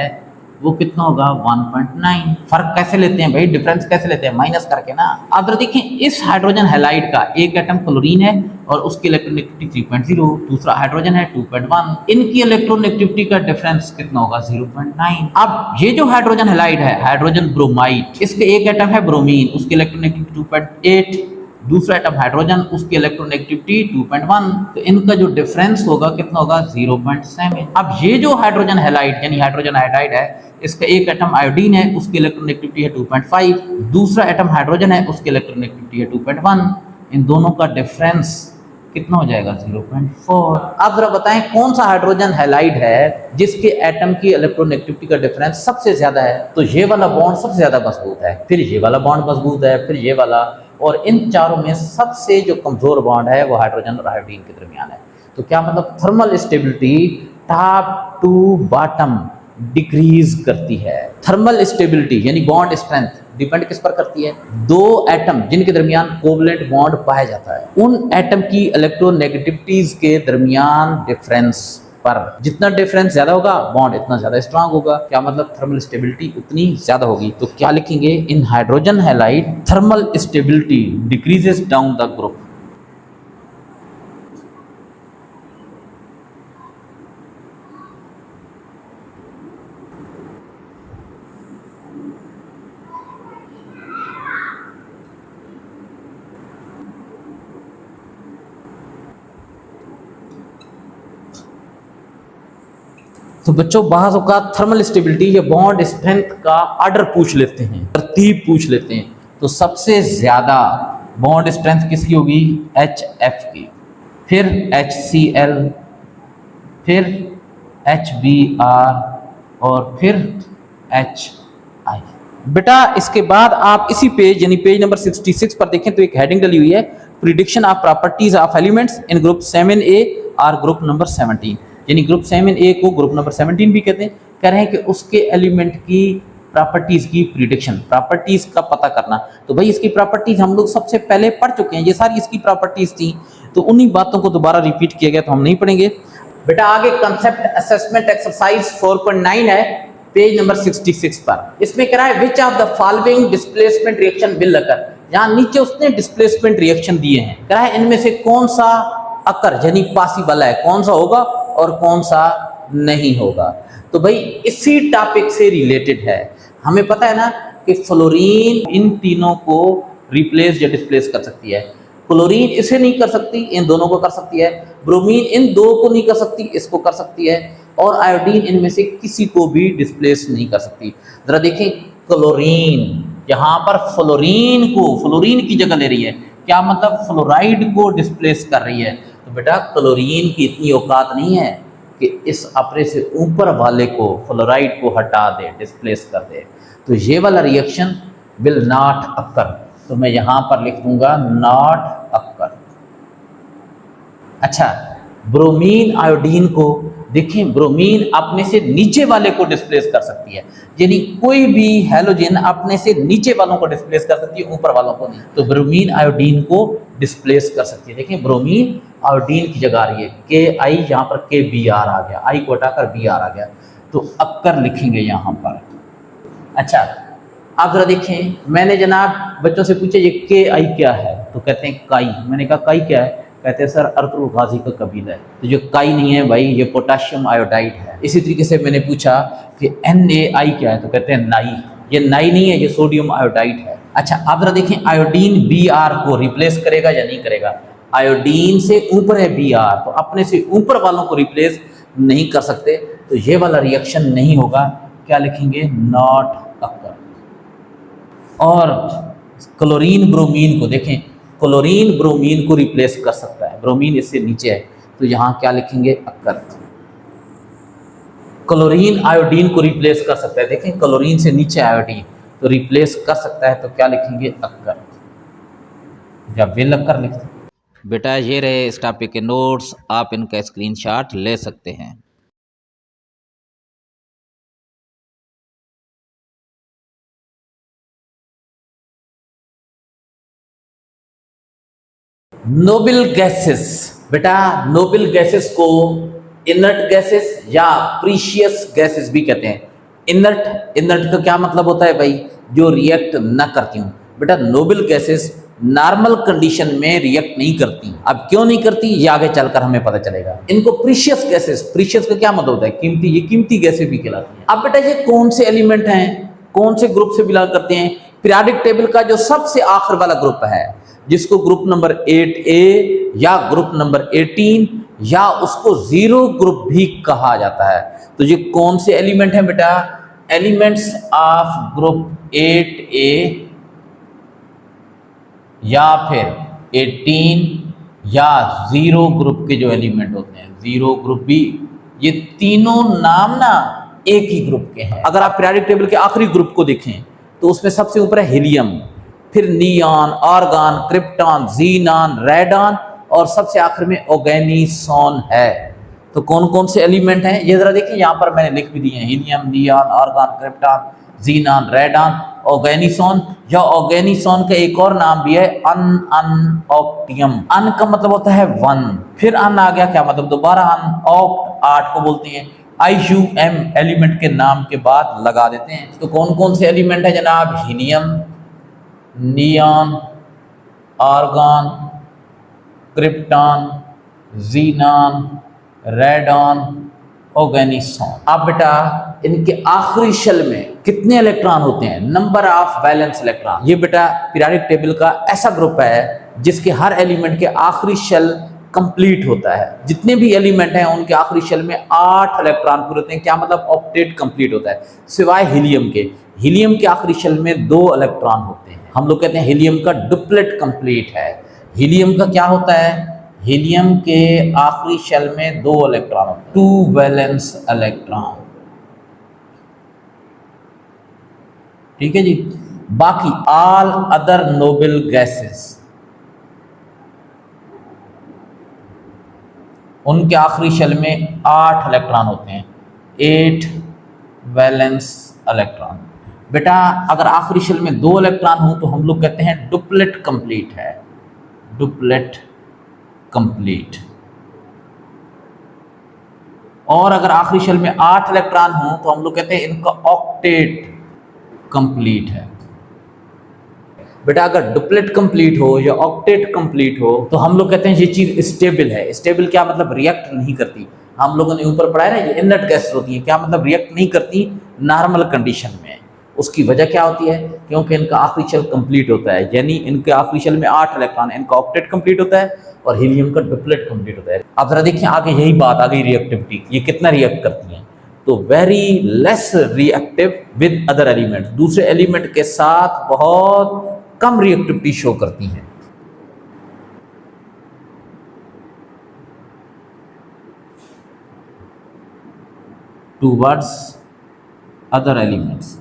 वो कितना होगा? 1.9। फर्क कैसे लेते हैं भाई? डिफरेंस कैसे लेते हैं? माइनस करके ना। अब देखें, इस हाइड्रोजन हैलाइड का एक एटम क्लोरीन है और उसकी इलेक्ट्रोनेगेटिविटी 3.0, दूसरा हाइड्रोजन है 2.1। इनकी इलेक्ट्रोनेगेटिविटी का डिफरेंस कितना होगा? 0.9। अब ये जो हाइड्रोजन हैलाइड है, हाइड्रोजन ब्रोमाइड, इसके एक एटम है ब्रोमीन, उसकी इलेक्ट्रोनेगेटिविटी 2.8, दूसरा एटम हाइड्रोजन, उसकी इलेक्ट्रोनेगेटिविटी 2.1। तो इनका जो डिफरेंस होगा कितना होगा? 0.7। अब ये जो हाइड्रोजन हैलाइड यानी हाइड्रोजन आयोडाइड है, इसका एक एटम आयोडीन है, उसकी इलेक्ट्रोनेगेटिविटी है 2.5, दूसरा एटम हाइड्रोजन है, उसकी इलेक्ट्रोनेगेटिविटी है 2.1। इन दोनों का डिफरेंस कितना हो जाएगा? 0.4। अब जरा बताएं कौन सा हाइड्रोजन हैलाइड है जिसके एटम की इलेक्ट्रोनेगेटिविटी का डिफरेंस सबसे ज्यादा है? तो ये वाला बॉन्ड सबसे ज्यादा मजबूत है, फिर ये वाला बॉन्ड मजबूत है, फिर ये वाला, और इन चारों में सबसे जो कमजोर बॉन्ड है वो हाइड्रोजन और आयोडीन के दरमियान है। तो क्या मतलब? Thermal stability top to bottom decrease करती है। थर्मल स्टेबिलिटी यानी बॉन्ड स्ट्रेंथ डिपेंड किस पर करती है? दो एटम जिनके दरमियान कोवलेंट बॉन्ड पाया जाता है, उन एटम की इलेक्ट्रोनेगेटिविटीज के दरमियान डिफरेंस पर। जितना डिफरेंस ज्यादा होगा, बॉन्ड इतना ज्यादा स्ट्रांग होगा। क्या मतलब? थर्मल स्टेबिलिटी उतनी ज्यादा होगी। तो क्या लिखेंगे? In hydrogen halide thermal stability decreases down the group. तो बच्चों बाज़ औक़ात थर्मल स्टेबिलिटी या बॉन्ड स्ट्रेंथ का ऑर्डर पूछ लेते हैं, तरतीब पूछ लेते हैं। तो सबसे ज़्यादा बॉन्ड स्ट्रेंथ किसकी होगी? HF की, फिर HCl, फिर HBr और फिर HI। बेटा इसके बाद आप इसी पेज यानी पेज नंबर 66 पर देखें तो एक हेडिंग डली हुई है, prediction of properties of elements in group 7A और ग्रुप नंबर 17। यानी ग्रुप 7A को ग्रुप नंबर 17 भी कहते हैं। कह रहे हैं कि उसके एलिमेंट की प्रॉपर्टीज की प्रिडिक्शन, प्रॉपर्टीज का पता करना। तो भाई इसकी प्रॉपर्टीज हम लोग सबसे पहले पढ़ चुके हैं, ये सारी इसकी प्रॉपर्टीज थी, तो उन्हीं बातों को दोबारा रिपीट किया गया तो हम नहीं पढ़ेंगे। बेटा आगे कंसेप्ट असेसमेंट एक्सरसाइज 4.9 है, पेज नंबर 66 पर। इसमें कह रहा है which of the following displacement reaction will occur. यहाँ नीचे उसने डिस्प्लेसमेंट रिएक्शन दिए हैं, कह रहा है इनमें से कौन सा अकर यानी पॉसिबल है, कौन सा होगा और कौन सा नहीं होगा। तो भाई इसी टॉपिक से रिलेटेड है। हमें पता है ना कि फ्लोरीन इन तीनों को रिप्लेस या डिस्प्लेस कर सकती है। क्लोरीन इसे नहीं कर सकती, इन दोनों को कर सकती है। ब्रोमीन इन दो को नहीं कर सकती, इसको कर सकती है। और आयोडीन इनमें से किसी को भी डिस्प्लेस नहीं कर सकती। जरा देखें क्लोरीन, यहाँ पर फ्लोरीन की जगह ले रही है, क्या मतलब फ्लोराइड को डिस्प्लेस कर रही है। तो बेटा क्लोरीन की इतनी औकात नहीं है कि इस अपने से ऊपर वाले को फ्लोराइड को हटा दे, डिस्प्लेस कर दे। तो ये वाला रिएक्शन विल नॉट अकर, तो मैं यहां पर लिख दूंगा नॉट अकर। अच्छा, ब्रोमीन आयोडीन को देखें, ब्रोमीन अपने से नीचे वाले को डिस्प्लेस कर सकती है, यानी कोई भी हैलोजन अपने से नीचे वालों को डिस्प्लेस कर सकती है, ऊपर वालों को नहीं। तो ब्रोमीन आयोडीन को डिस्प्लेस कर सकती है। देखिए ब्रोमीन आयोडीन की जगह आ रही है Ki, यहाँ पर KBr आ गया, I को हटाकर Br आ गया, तो अक्कर लिखेंगे यहाँ पर। अच्छा आप जरा देखें, मैंने जनाब बच्चों से पूछा ये Ki क्या है, तो कहते हैं काई। मैंने कहा काई क्या है, कहते हैं सर अर्तुल गाजी का कबीला है। तो जो काई नहीं है भाई, ये पोटाशियम आयोडाइड है। इसी तरीके से मैंने पूछा कि NaI क्या है, तो कहते हैं नाई। ये नाई नहीं है, ये सोडियम आयोडाइड है। अच्छा आप जरा देखें, आयोडीन Br को रिप्लेस करेगा या नहीं करेगा। आयोडीन से ऊपर है Br, तो अपने से ऊपर वालों को रिप्लेस नहीं कर सकते, तो ये वाला रिएक्शन नहीं होगा। क्या लिखेंगे, नॉट अकर। और क्लोरीन ब्रोमीन को देखें, क्लोरीन ब्रोमीन को रिप्लेस कर सकता है, ब्रोमीन इससे नीचे है, तो यहाँ क्या लिखेंगे, अक्कर। क्लोरीन आयोडीन को रिप्लेस कर सकता है, देखें क्लोरीन से नीचे आयोडीन, तो रिप्लेस कर सकता है, तो क्या लिखेंगे, अक्कर, या विल अक्कर लिखते हैं। बेटा ये रहे इस टॉपिक के नोट्स, आप इनका स्क्रीनशॉट ले सकते हैं। नोबल गैसेस, बेटा नोबल गैसेस को इनर्ट गैसेस या प्रीशियस गैसेस भी कहते हैं। इनर्ट का क्या मतलब होता है भाई, जो रिएक्ट न करती हूँ। बेटा नोबल गैसेस नॉर्मल कंडीशन में रिएक्ट नहीं करती। अब क्यों नहीं करती ये आगे चलकर हमें पता चलेगा। इनको प्रीशियस गैसेस, प्रीशियस का क्या मतलब होता है, कीमती, ये कीमती गैसें भी कहलाती हैं। अब बेटा ये कौन से एलिमेंट हैं, कौन से ग्रुप से बिलोंग करते हैं। पीरियोडिक टेबल का जो सबसे आखिर वाला ग्रुप है, जिसको ग्रुप नंबर 8A या ग्रुप नंबर 18 या उसको जीरो ग्रुप भी कहा जाता है। तो ये कौन से एलिमेंट हैं बेटा, एलिमेंट्स ऑफ ग्रुप 8A या फिर 18 या जीरो ग्रुप के जो एलिमेंट होते हैं, जीरो ग्रुप भी, ये तीनों नाम ना एक ही ग्रुप के हैं। अगर आप पीरियोडिक टेबल के आखिरी ग्रुप को देखें तो उसमें सबसे ऊपर है हीलियम, फिर neon, argon, krypton, xenon, radon और सबसे आखिर में ऑर्गेनिसॉन है। तो कौन कौन से एलिमेंट हैं ये जरा देखिए, यहाँ पर मैंने लिख भी दिए हैं, helium, neon, argon, krypton, xenon, radon, oganesson. या ऑर्गेनिसॉन का एक और नाम भी है अनऑक्टियम। अन का मतलब होता है 1, फिर अन आ गया, क्या मतलब दोबारा अन, ऑक्ट 8 को बोलते हैं। IUM एलिमेंट के नाम के बाद लगा देते हैं। तो कौन कौन से एलिमेंट है जनाब, helium, neon, argon, krypton, xenon, radon, oganesson. अब बेटा इनके आखिरी शेल में कितने इलेक्ट्रॉन होते हैं, नंबर ऑफ वैलेंस इलेक्ट्रॉन। ये बेटा पीरियोडिक टेबल का ऐसा ग्रुप है जिसके हर एलिमेंट के आखिरी शेल कंप्लीट होता है। जितने भी एलिमेंट हैं उनके आखिरी शेल में 8 इलेक्ट्रॉन पूरे होते हैं। क्या मतलब ऑक्टेट कंप्लीट होता है, सिवाय हीलियम के। हीलियम के आखिरी शेल में 2 इलेक्ट्रॉन होते हैं। हम लोग कहते हैं हीलियम का डुप्लेट कंप्लीट है। हीलियम का क्या होता है, हीलियम के आखिरी शेल में 2 इलेक्ट्रॉन होते हैं, 2 वैलेंस इलेक्ट्रॉन। ठीक है जी। बाकी ऑल अदर नोबल गैसेस, उनके आखिरी शेल में 8 इलेक्ट्रॉन होते हैं, 8 वैलेंस इलेक्ट्रॉन। बेटा अगर आखिरी शेल में 2 इलेक्ट्रॉन हो तो हम लोग कहते हैं डुप्लेट कंप्लीट है, डुप्लेट कंप्लीट। और अगर आखिरी शेल में 8 इलेक्ट्रॉन हो तो हम लोग कहते हैं इनका ऑक्टेट कंप्लीट है। बेटा अगर डुप्लेट कंप्लीट हो या ऑक्टेट कंप्लीट हो तो हम लोग कहते हैं ये चीज स्टेबल है। स्टेबल क्या मतलब, रिएक्ट नहीं करती। हम लोगों ने ऊपर पढ़ा है ना, ये इनर्ट गैसेस होती है। क्या मतलब, रिएक्ट नहीं करती नॉर्मल कंडीशन में। उसकी वजह क्या होती है, क्योंकि इनका आखिरी शेल कंप्लीट होता है, यानी इनके आखिरी शेल में 8 इलेक्ट्रॉन, इनका ऑक्टेट कंप्लीट होता है और हीलियम का डुप्लेट कंप्लीट होता है। अब जरा देखिए आगे यही बात आ गई रिएक्टिविटी, ये कितना रिएक्ट करती हैं। तो very less reactive with other element, दूसरे एलिमेंट के साथ बहुत कम रिएक्टिविटी शो करती हैं। टूवर्ड्स अदर एलिमेंट्स,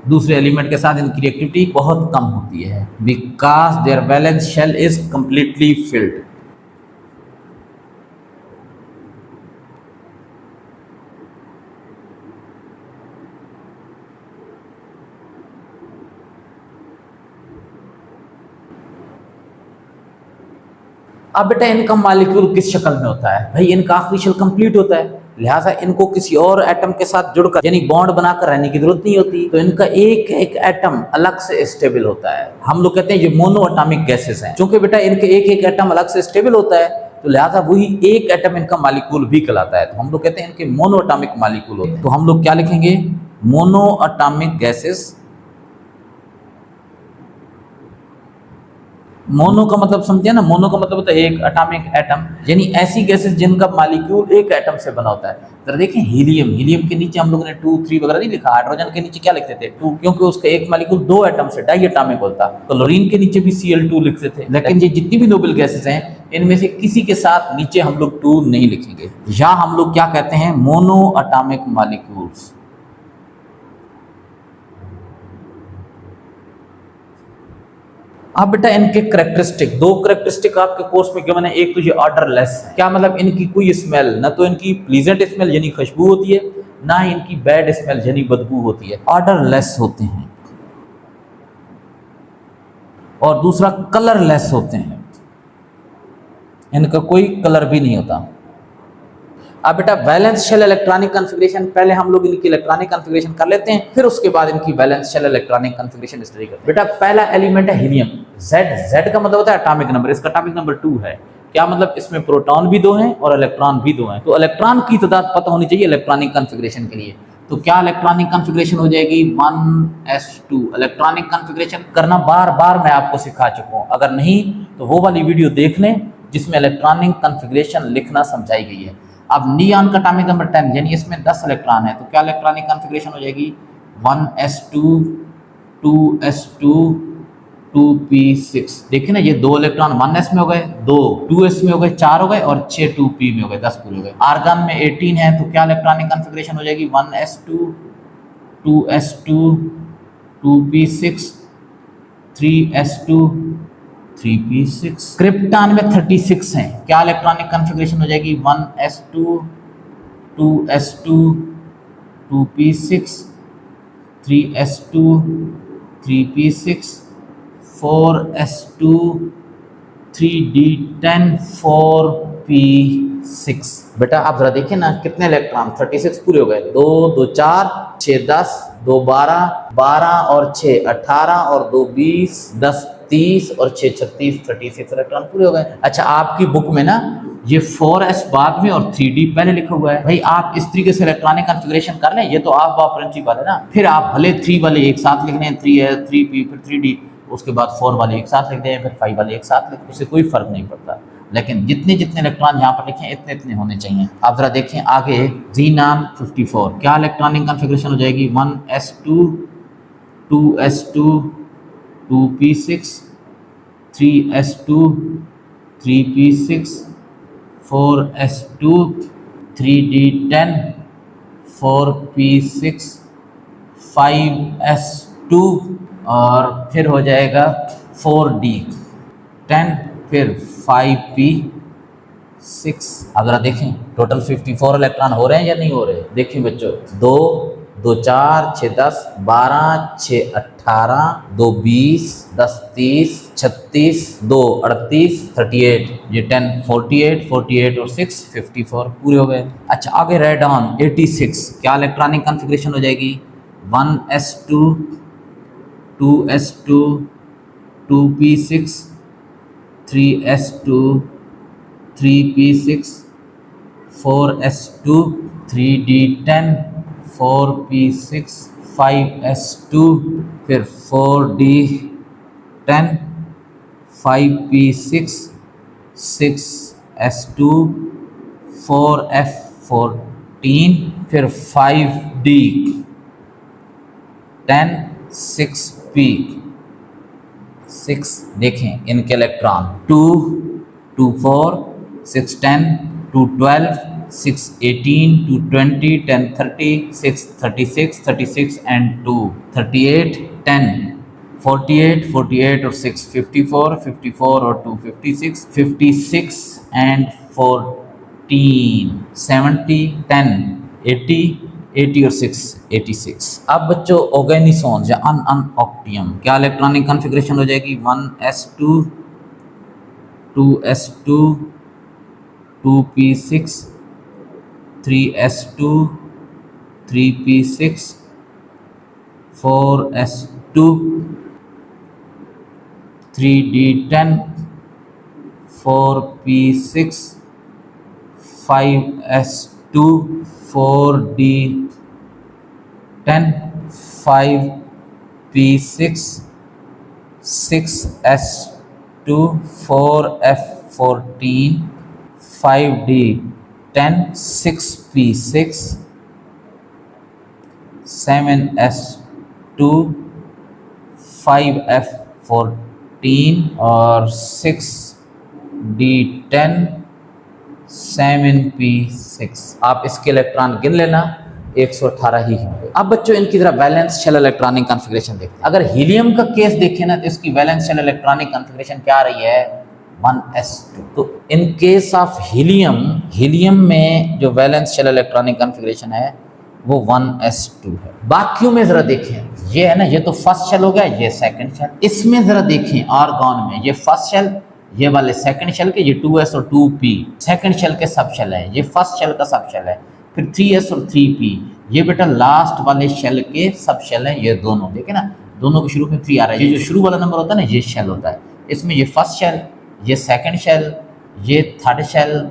दूसरे एलिमेंट के साथ इनकी रिएक्टिविटी बहुत कम होती है, because their valence shell is completely filled. अब बेटा इनका मॉलिक्यूल किस शक्ल में होता है, भाई इनका आखिरी शेल कंप्लीट होता है, लिहाजा इनको किसी और एटम के साथ जुड़कर यानी बॉन्ड बनाकर रहने की जरूरत नहीं होती। तो इनका एक एक एटम अलग से स्टेबल होता है। हम लोग कहते हैं ये मोनो एटॉमिक गैसेस हैं। क्योंकि बेटा इनके एक एक एटम अलग से स्टेबल होता है तो लिहाजा वही एक एटम इनका मॉलिक्यूल भी कहलाता है। तो हम लोग कहते हैं इनके मोनो एटॉमिक मॉलिक्यूल होते हैं। तो हम लोग क्या लिखेंगे, मोनो एटॉमिक गैसेस। मोनो का मतलब समझे ना, मोनो का मतलब होता है एक एटॉमिक एटम, यानी ऐसी गैसेस जिनका मॉलिक्यूल एक एटम से बना होता है। जरा देखें हीलियम, हीलियम के नीचे हम लोगों ने 2 3 वगैरह नहीं लिखा। हाइड्रोजन के नीचे क्या लिखते थे, 2, क्योंकि उसका एक मॉलिक्यूल 2 एटम से डाई एटॉमिक होता। क्लोरीन के नीचे भी Cl2 लिखते थे। लेकिन ये जितनी भी नोबल गैसेस हैं इनमें से किसी के साथ नीचे हम लोग 2 नहीं लिखेंगे। या हम लोग क्या कहते हैं, मोनो एटॉमिक मॉलिक्यूल्स। अब बेटा इनके करेक्टरिस्टिक, 2 करेक्टरिस्टिक आपके कोर्स में गिवन है। एक तो ये ऑर्डरलेस है, क्या मतलब इनकी कोई स्मेल, ना तो इनकी प्लीजेंट स्मेल यानी खुशबू होती है, ना ही इनकी बैड स्मेल यानी बदबू होती है। ऑर्डरलेस होते हैं। और दूसरा कलरलेस होते हैं, इनका कोई कलर भी नहीं होता। अब बेटा वैलेंस शेल इलेक्ट्रॉनिक कॉन्फ़िगरेशन, पहले हम लोग इनकी इलेक्ट्रॉनिक कॉन्फ़िगरेशन कर लेते हैं, फिर उसके बाद इनकी valence shell electronic configuration study करते हैं। बेटा पहला एलिमेंट है हीलियम, Z का मतलब होता है एटॉमिक नंबर, इसका एटॉमिक नंबर 2 है। क्या मतलब, इसमें प्रोटॉन भी 2 हैं और इलेक्ट्रॉन भी 2 हैं। तो इलेक्ट्रॉन की तादाद पता होनी चाहिए इलेक्ट्रॉनिक कॉन्फ़िगरेशन के लिए। तो क्या इलेक्ट्रॉनिक कॉन्फ़िगरेशन हो जाएगी 1s2। इलेक्ट्रॉनिक कॉन्फ़िगरेशन करना बार बार मैं आपको सिखा चुका हूँ, अगर नहीं तो वो वाली वीडियो देख लें जिसमें इलेक्ट्रॉनिक कॉन्फ़िगरेशन लिखना समझाई गई है। अब नियॉन का एटॉमिक नंबर 10, यानी इसमें 10 इलेक्ट्रॉन है। तो क्या इलेक्ट्रॉनिक कॉन्फ़िगरेशन हो जाएगी 1s2 2s2 2p6। देखिए ना, ये 2 इलेक्ट्रॉन 1s में हो गए, 2 2s में हो गए, 4 हो गए और 6 2p में हो गए, 10 पूरे हो गए। आर्गन में 18 है, तो क्या इलेक्ट्रॉनिक कॉन्फ़िगरेशन हो जाएगी 1s2 2s2 2p6 3s2 3p6। Krypton में 36 हैं, क्या इलेक्ट्रॉनिक कॉन्फ़िगरेशन हो जाएगी 1s2 2s2 2p6 3s2 3p6 4s2 3d10 4p6। बेटा आप जरा देखिए ना, कितने इलेक्ट्रॉन 36 पूरे हो गए, 2 2 4 6 10 2 12 12 और 6 18 और 2 20 10 30 और 6 36 36 इलेक्ट्रॉन पूरे हो गए। अच्छा आपकी बुक में ना ये 4s बाद में और 3d पहले लिखा हुआ है। भाई आप इस तरीके से इलेक्ट्रॉनिक कॉन्फ़िगरेशन कर लें, ये तो आप प्रिंसिपल है ना। फिर आप भले 3 वाले एक साथ लिख लें, 3s 3p फिर 3d, उसके बाद 4 वाले एक साथ लिख दें, फिर 5 वाले एक साथ लिख, उससे कोई फर्क नहीं पड़ता, लेकिन जितने जितने इलेक्ट्रॉन यहाँ पर लिखे इतने इतने होने चाहिए। आप जरा देखें आगे Xenon 54 क्या इलेक्ट्रॉनिक कॉन्फ़िगरेशन हो जाएगी, 1s2 2s2 2p6 3s2 3p6 4s2 3d10 4p6 5s2 और फिर हो जाएगा 4d10 फिर 5p6। अब जरा देखें टोटल 54 इलेक्ट्रॉन हो रहे हैं या नहीं हो रहे। देखिए बच्चों, 2 2 4 6 10 12 6 18 2 20 10 30 36 2 38 38 ये 10 48 48 और 6 54 पूरे हो गए। अच्छा आगे राइट डाउन 86 क्या इलेक्ट्रॉनिक कॉन्फ़िगरेशन हो जाएगी, 1s2 2s2 2p6 3s2 3p6 4s2 3d10 4p6 5s2 फिर 4d10 5p6 6s2 4f14 फिर 5d10 6p6। देखें इनके इलेक्ट्रॉन 2 2 4 6 10 2 12 6 18 2 20 10 30 6 36 36 and 2 38 10 48 48 और 6 54 54 और 2 56 56 and 14 70 10 80 80 और 6 86। अब बच्चों ऑर्गेनिसॉन या अनऑक्टियम क्या इलेक्ट्रॉनिक कॉन्फ़िगरेशन हो जाएगी, 1s2 2s2 2p6 3s2 3p6 4s2 3d10 4p6 5s2 4d10 5p6 6s2 4f14 5d10 6p6 7s2 5f14 और 6d10 7p6। आप इसके इलेक्ट्रॉन गिन लेना 118 ही होंगे। अब बच्चों इनकी तरह वैलेंस शेल इलेक्ट्रॉनिक कॉन्फ़िगरेशन देखते हैं। अगर हीलियम का केस देखें ना तो इसकी वैलेंस शेल इलेक्ट्रॉनिक कॉन्फ़िगरेशन क्या आ रही है, 1s2। तो इन केस ऑफ हीलियम में जो वैलेंस शेल इलेक्ट्रॉनिक कॉन्फ़िगरेशन है वो 1s2 है। बाकियों में जरा देखें, ये है ना, ये तो फर्स्ट शेल हो गया, ये सेकंड शेल। इसमें जरा देखें आर्गॉन में ये फर्स्ट शेल, ये वाले सेकंड शेल के, ये 2s और 2p सेकंड शेल के सब शेल है, ये फर्स्ट शेल का सब शेल है। फिर 3s और 3p ये बेटा लास्ट वाले शेल के सब शेल है। ये दोनों देखे ना, दोनों के शुरू में 3 आ रहा है। ये जो शुरू वाला नंबर होता है ना, ये शेल होता है। इसमें ये फर्स्ट शेल, ये सेकंड शेल, ये थर्ड शेल,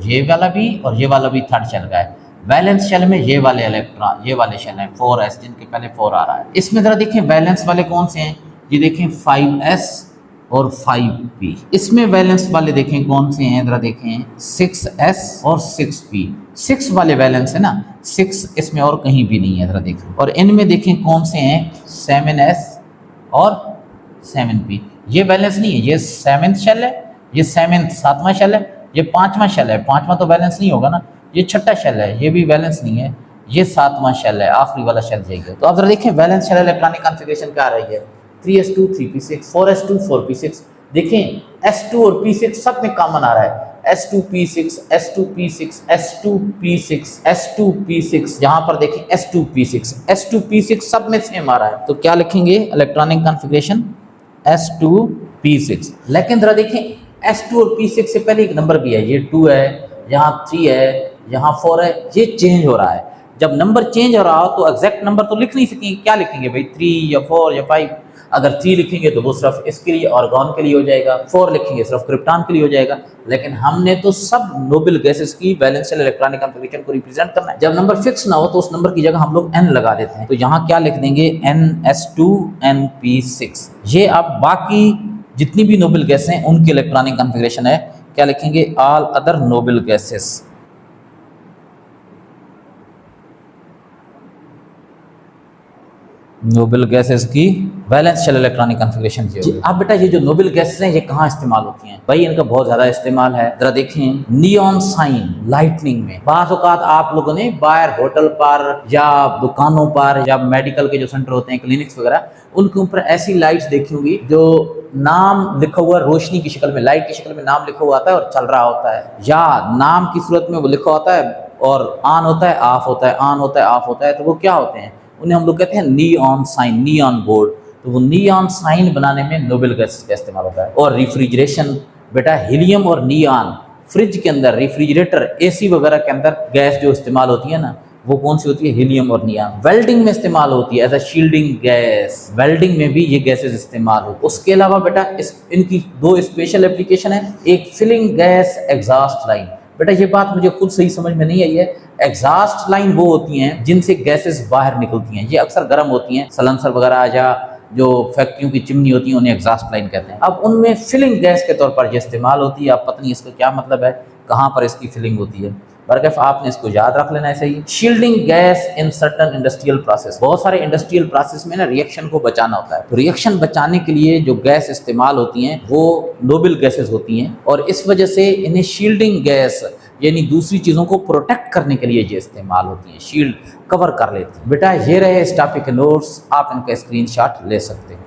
ये वाला भी और ये वाला भी थर्ड शेल का है। वैलेंस शेल में ये वाले इलेक्ट्रॉन, ये वाले शेल हैं 4s, जिनके पहले 4 आ रहा है। इसमें जरा देखें वैलेंस वाले कौन से हैं, ये देखें 5s और 5p। इसमें वैलेंस वाले देखें कौन से हैं, जरा देखें 6s और 6p। 6 वाले वैलेंस है ना, 6 इसमें और कहीं भी नहीं है, जरा देखें। और इनमें देखें कौन से हैं, 7s और 7p। ये वैलेंस नहीं है, ये 7th शेल है, ये 7वां शेल है, ये 5वां शेल है। 5वां तो वैलेंस नहीं होगा ना, ये छठा शेल है, ये भी वैलेंस नहीं है, ये 7वां शेल है, आखिरी वाला शेल जाएगा। तो आप जरा देखें वैलेंस शेल इलेक्ट्रॉनिक कॉन्फ़िगरेशन क्या आ रही है, 3s2 3p6 4s2 4p6। देखें s2 और p6 सब में कॉमन आ रहा है, s2p6 s2p6 s2p6 s2p6। यहाँ पर देखें s2p6 सब में सेम आ रहा है। तो क्या लिखेंगे इलेक्ट्रॉनिक कॉन्फ़िगरेशन, s2p6। लेकिन जरा देखें s2 और p6 से पहले एक नंबर भी है, ये 2 है, यहाँ 3 है, यहाँ 4 है, ये चेंज हो रहा है। जब नंबर चेंज हो रहा हो तो एग्जैक्ट नंबर तो लिख नहीं सकेंगे, क्या लिखेंगे भाई, 3 या 4 या 5। अगर 3 लिखेंगे तो वो सिर्फ इसके लिए ऑर्गन के लिए हो जाएगा, 4 लिखेंगे सिर्फ क्रिप्टॉन के लिए हो जाएगा। लेकिन हमने तो सब नोबल गैसेस की वैलेंस शेल इलेक्ट्रॉनिक कॉन्फ़िगरेशन को रिप्रेजेंट करना है। जब नंबर फिक्स ना हो तो उस नंबर की जगह हम लोग n लगा देते हैं। तो यहाँ क्या लिख देंगे, NS2np6। ये अब बाकी जितनी भी नोबल गैसें हैं उनकी इलेक्ट्रॉनिक कॉन्फ़िगरेशन है। क्या लिखेंगे, all other noble gases. Noble gases की वैलेंस शेल इलेक्ट्रॉनिक कॉन्फ़िगरेशन ये होगी। अब बेटा ये जो नोबल गैसेस हैं ये कहाँ इस्तेमाल होती हैं? भाई इनका बहुत ज़्यादा इस्तेमाल है। जरा देखें, नियॉन साइन लाइटनिंग में बाज़ औक़ात आप लोगों ने बाहर होटल पर या दुकानों पर या मेडिकल के जो सेंटर होते हैं, क्लिनिक्स वगैरह, उनके ऊपर ऐसी लाइट्स देखी होंगी जो नाम लिखा हुआ रोशनी की शक्ल में, लाइट की शक्ल में नाम लिखा हुआ आता है और चल रहा होता है, या नाम की सूरत में वो लिखा होता है और ऑन होता है, ऑफ होता है, ऑन होता है, ऑफ होता है। तो वो क्या होते हैं? उन्हें हम लोग कहते हैं नियॉन साइन, नियॉन बोर्ड। तो वो नियॉन साइन बनाने में नोबल गैसेस का इस्तेमाल होता है। और रेफ्रिजरेशन, बेटा हीलियम और नियॉन, फ्रिज के अंदर, रेफ्रिजरेटर, एसी वगैरह के अंदर गैस जो इस्तेमाल होती है ना, वो कौन सी होती है? हीलियम और नियॉन। वेल्डिंग में इस्तेमाल होती है as a shielding gas, welding में भी ये गैसेस इस्तेमाल होती है। उसके अलावा बेटा इनकी 2 स्पेशल एप्लीकेशन है। एक फिलिंग गैस एग्जॉस्ट लाइन। बेटा ये बात मुझे खुद सही समझ में नहीं आई है। एग्जॉस्ट लाइन वो होती हैं जिनसे गैसेस बाहर निकलती हैं, ये अक्सर गर्म होती हैं, सलेंसर वगैरह या जो फैक्ट्रियों की चिमनी होती है उन्हें एग्जॉस्ट लाइन कहते हैं। अब उनमें फिलिंग गैस के तौर पर ये इस्तेमाल होती है। अब पता नहीं इसका क्या मतलब है, कहाँ पर इसकी फिलिंग होती है, बरकफ आपने इसको याद रख लेना है। सही, shielding gas in certain industrial process. बहुत सारे इंडस्ट्रियल प्रोसेस में ना रिएक्शन को बचाना होता है, तो रिएक्शन बचाने के लिए जो गैस इस्तेमाल होती हैं वो नोबल गैसेस होती हैं, और इस वजह से इन्हें शील्डिंग गैस यानी दूसरी चीज़ों को प्रोटेक्ट करने के लिए ये इस्तेमाल होती हैं, शील्ड कवर कर लेती हैं। बेटा ये रहे इस टॉपिक के नोट्स, आप इनका स्क्रीनशॉट ले सकते हैं।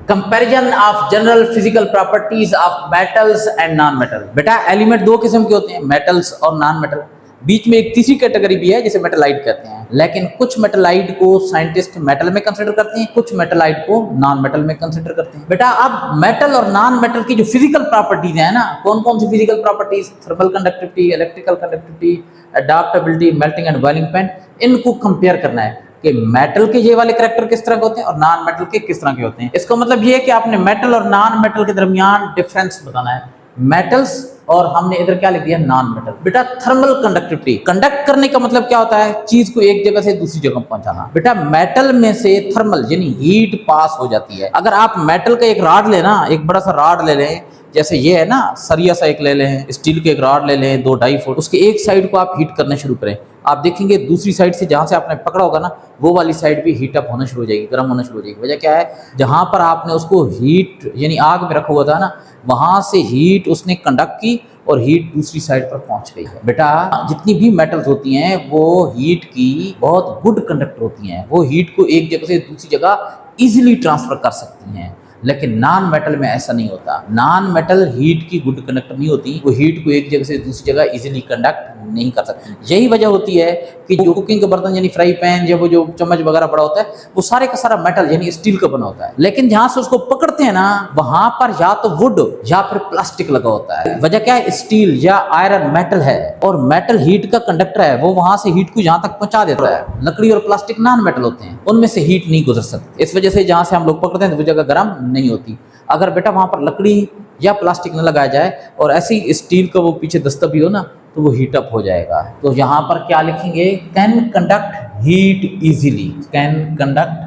Comparison of general physical properties of metals and non metal. बेटा एलिमेंट 2 किस्म के होते हैं, मेटल्स और नॉन मेटल। बीच में एक तीसरी कैटेगरी भी है जिसे मेटलाइट कहते हैं, लेकिन कुछ मेटलाइट को साइंटिस्ट मेटल में कंसीडर करते हैं, कुछ मेटलाइट को नॉन मेटल में कंसीडर करते हैं। बेटा अब मेटल और नॉन मेटल की जो फिजिकल प्रॉपर्टीज है ना, कौन कौन सी physical properties? Thermal conductivity, electrical conductivity, adaptability, melting and boiling point, इनको कंपेयर करना है कि मेटल के ये वाले करैक्टर किस तरह के होते हैं और नॉन मेटल के किस तरह के होते हैं। इसका मतलब ये है कि आपने मेटल और नॉन मेटल के दरमियान डिफरेंस बताना है। मेटल्स और हमने इधर क्या लिख दिया, नॉन मेटल। बेटा थर्मल कंडक्टिविटी, कंडक्ट करने का मतलब क्या होता है? चीज को एक जगह से दूसरी जगह पहुंचाना। बेटा मेटल में से थर्मल यानी हीट पास हो जाती है। अगर आप मेटल का एक रॉड लेना, एक बड़ा सा रॉड ले लें, जैसे ये है ना, सरिया सा एक ले लें, स्टील के एक रॉड ले लें 2-2.5 फुट, उसके एक साइड को आप हीट करना शुरू करें, आप देखेंगे दूसरी साइड से जहाँ से आपने पकड़ा होगा ना, वो वाली साइड भी हीट अप होना शुरू हो जाएगी, गर्म होना शुरू हो जाएगी। वजह क्या है? जहाँ पर आपने उसको हीट यानी आग में रखा हुआ था ना, वहाँ से हीट उसने कंडक्ट की और हीट दूसरी साइड पर पहुँच गई है। बेटा जितनी भी मेटल्स होती हैं वो हीट की बहुत गुड कंडक्टर होती हैं, वो हीट को एक जगह से दूसरी जगह ईजिली ट्रांसफ़र कर सकती हैं, लेकिन नॉन मेटल में ऐसा नहीं होता। नॉन मेटल हीट की गुड कंडक्टर नहीं होती, वो हीट को एक जगह से दूसरी जगह इजीली कंडक्ट नहीं कर सकती। यही वजह होती है कि जो कुकिंग का बर्तन यानी फ्राई पैन या वो जो चम्मच वगैरह बड़ा होता है, वो सारे का सारा मेटल यानी स्टील का बना होता है, लेकिन जहाँ से उसको पकड़ते हैं ना, वहां पर या तो वुड या फिर प्लास्टिक लगा होता है। वजह क्या है? स्टील या आयरन मेटल है, और मेटल हीट का कंडक्टर है, वो वहां से हीट को जहाँ तक पहुंचा देता है। लकड़ी और प्लास्टिक नॉन मेटल होते हैं, उनमें से हीट नहीं गुजर सकती। इस वजह से जहाँ से हम लोग पकड़ते हैं वो जगह गर्म नहीं होती। अगर बेटा वहां पर लकड़ी या प्लास्टिक न लगाया जाए और ऐसी स्टील का वो पीछे दस्ता भी हो ना, तो वो हीट अप हो जाएगा। तो यहाँ पर क्या लिखेंगे? Can conduct heat easily, can conduct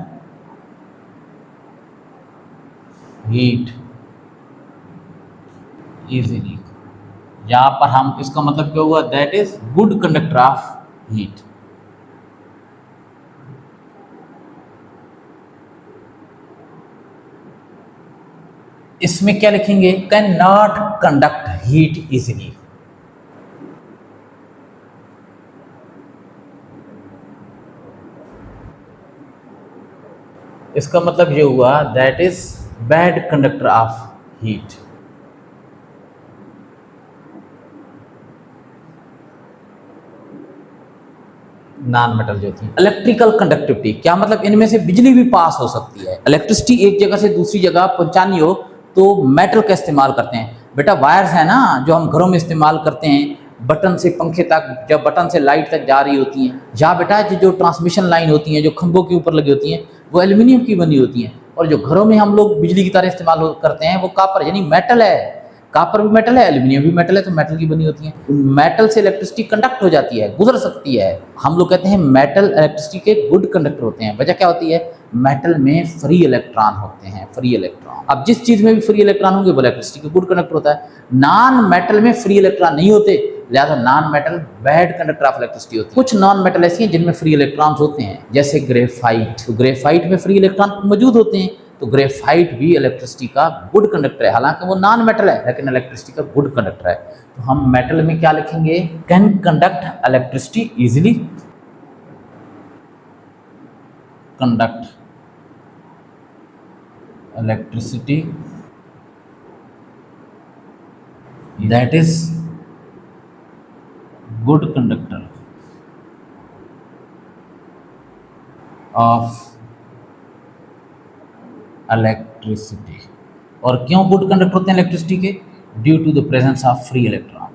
heat easily. यहाँ पर हम इसका मतलब क्या हुआ? That is good conductor of heat. इसमें क्या लिखेंगे? Can not conduct heat easily. इसका मतलब ये हुआ that is bad conductor of heat. Non metal जो थी। इलेक्ट्रिकल कंडक्टिविटी, क्या मतलब? इनमें से बिजली भी पास हो सकती है। इलेक्ट्रिसिटी एक जगह से दूसरी जगह पहुंचानी हो तो मेटल का इस्तेमाल करते हैं। बेटा वायर्स है ना जो हम घरों में इस्तेमाल करते हैं, बटन से पंखे तक, जब बटन से लाइट तक जा रही होती हैं, या बेटा जो ट्रांसमिशन लाइन होती हैं जो खंभों के ऊपर लगी होती हैं वो एल्यूमिनियम की बनी होती हैं, और जो घरों में हम लोग बिजली की तारें इस्तेमाल करते हैं वो कॉपर यानी मेटल है। कॉपर भी मेटल है, एल्यूमिनियम भी मेटल है, तो मेटल की बनी होती है। मेटल से इलेक्ट्रिसिटी कंडक्ट हो जाती है, गुजर सकती है। हम लोग कहते हैं मेटल इलेक्ट्रिसिटी के गुड कंडक्टर होते हैं। वजह क्या होती है? मेटल में फ्री इलेक्ट्रॉन होते हैं, फ्री इलेक्ट्रॉन। अब जिस चीज में भी फ्री इलेक्ट्रॉन होंगे वो इलेक्ट्रिसिटी का गुड कंडक्टर होता है। नॉन मेटल में फ्री इलेक्ट्रॉन नहीं होते, लिहाजा non metal bad conductor of electricity होती है। कुछ नॉन मेटल ऐसी हैं जिनमें फ्री इलेक्ट्रॉन्स होते हैं, जैसे ग्रेफाइट। तो ग्रेफाइट में फ्री इलेक्ट्रॉन मौजूद होते हैं, तो ग्रेफाइट भी इलेक्ट्रिसिटी का गुड कंडक्टर है। हालांकि वो नॉन मेटल है लेकिन इलेक्ट्रिसिटी का गुड कंडक्टर है। तो हम मेटल में क्या लिखेंगे? Can conduct electricity easily, conduct electricity, that is good conductor of electricity. और क्यों गुड कंडक्टर होते हैं इलेक्ट्रिसिटी के? Due to the presence of free electron.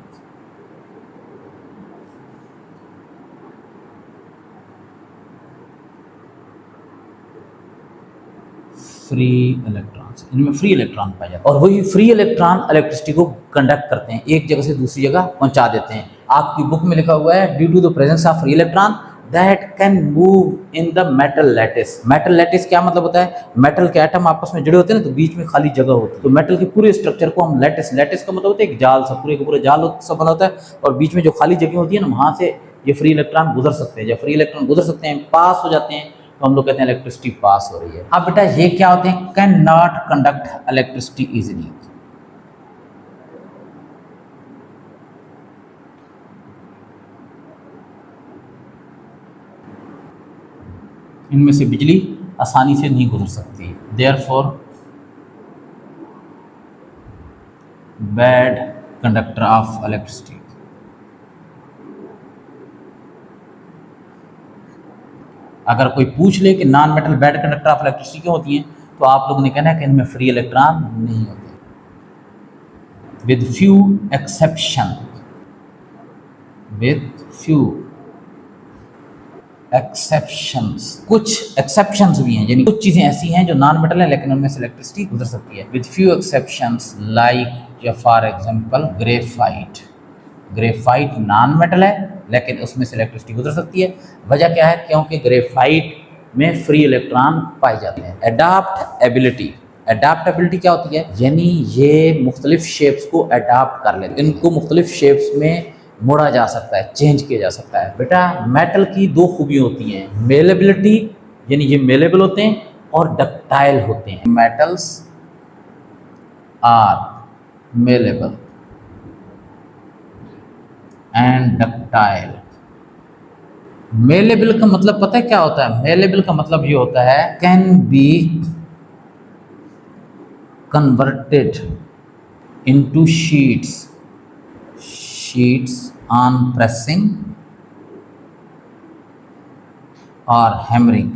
Free electrons, इनमें फ्री इलेक्ट्रॉन पाए जाते हैं, और वही फ्री इलेक्ट्रॉन इलेक्ट्रिसिटी को कंडक्ट करते हैं, एक जगह से दूसरी जगह पहुंचा देते हैं। आपकी बुक में लिखा हुआ है due to the presence of free electron that can move in the metal lattice. Metal lattice क्या मतलब होता है? मेटल के एटम आपस में जुड़े होते हैं ना, तो बीच में खाली जगह होती है, तो मेटल के पूरे स्ट्रक्चर को हम लैटिस, लैटिस का मतलब होता है एक जाल सा, पूरे के पूरे जाल सा बना होता है, और बीच में जो खाली जगह होती है ना, वहाँ से ये फ्री इलेक्ट्रॉन गुजर सकते हैं। जब फ्री इलेक्ट्रॉन गुजर सकते हैं, पास हो जाते हैं, तो हम लोग कहते हैं इलेक्ट्रिसिटी पास हो रही है। अब बेटा ये क्या होते हैं? Can not conduct electricity easily. इनमें से बिजली आसानी से नहीं गुजर सकती, therefore bad conductor of electricity. अगर कोई पूछ ले कि non metal bad conductor of electricity क्यों होती हैं, तो आप लोगों ने कहना है कि इनमें फ्री इलेक्ट्रॉन नहीं होते, with few exception, with few exceptions. कुछ एक्सेप्शंस भी हैं, यानी कुछ चीजें ऐसी हैं जो नॉन मेटल है लेकिन उनमें से इलेक्ट्रिसिटी गुजर सकती है, with few exceptions, like for example graphite. Graphite non metal है लेकिन उसमें से इलेक्ट्रिसिटी गुजर सकती है। वजह क्या है? क्योंकि ग्रेफाइट में फ्री इलेक्ट्रॉन पाए जाते हैं। एडाप्टेबिलिटी, एडाप्टेबिलिटी क्या होती है? यानी ये मुख्तलिफ शेप्स को अडाप्ट कर लेते हैं, इनको मुख्तलिफ शेप्स में मोड़ा जा सकता है, चेंज किया जा सकता है। बेटा मेटल की दो खूबियाँ होती हैं, मेलेबिलिटी यानी ये मेलेबल होते हैं, और डक्टाइल होते हैं। Metals are malleable and ductile. Malleable का मतलब पता है क्या होता है? मेलेबल का मतलब ये होता है can be converted into sheets, sheets on pressing और हैमरिंग।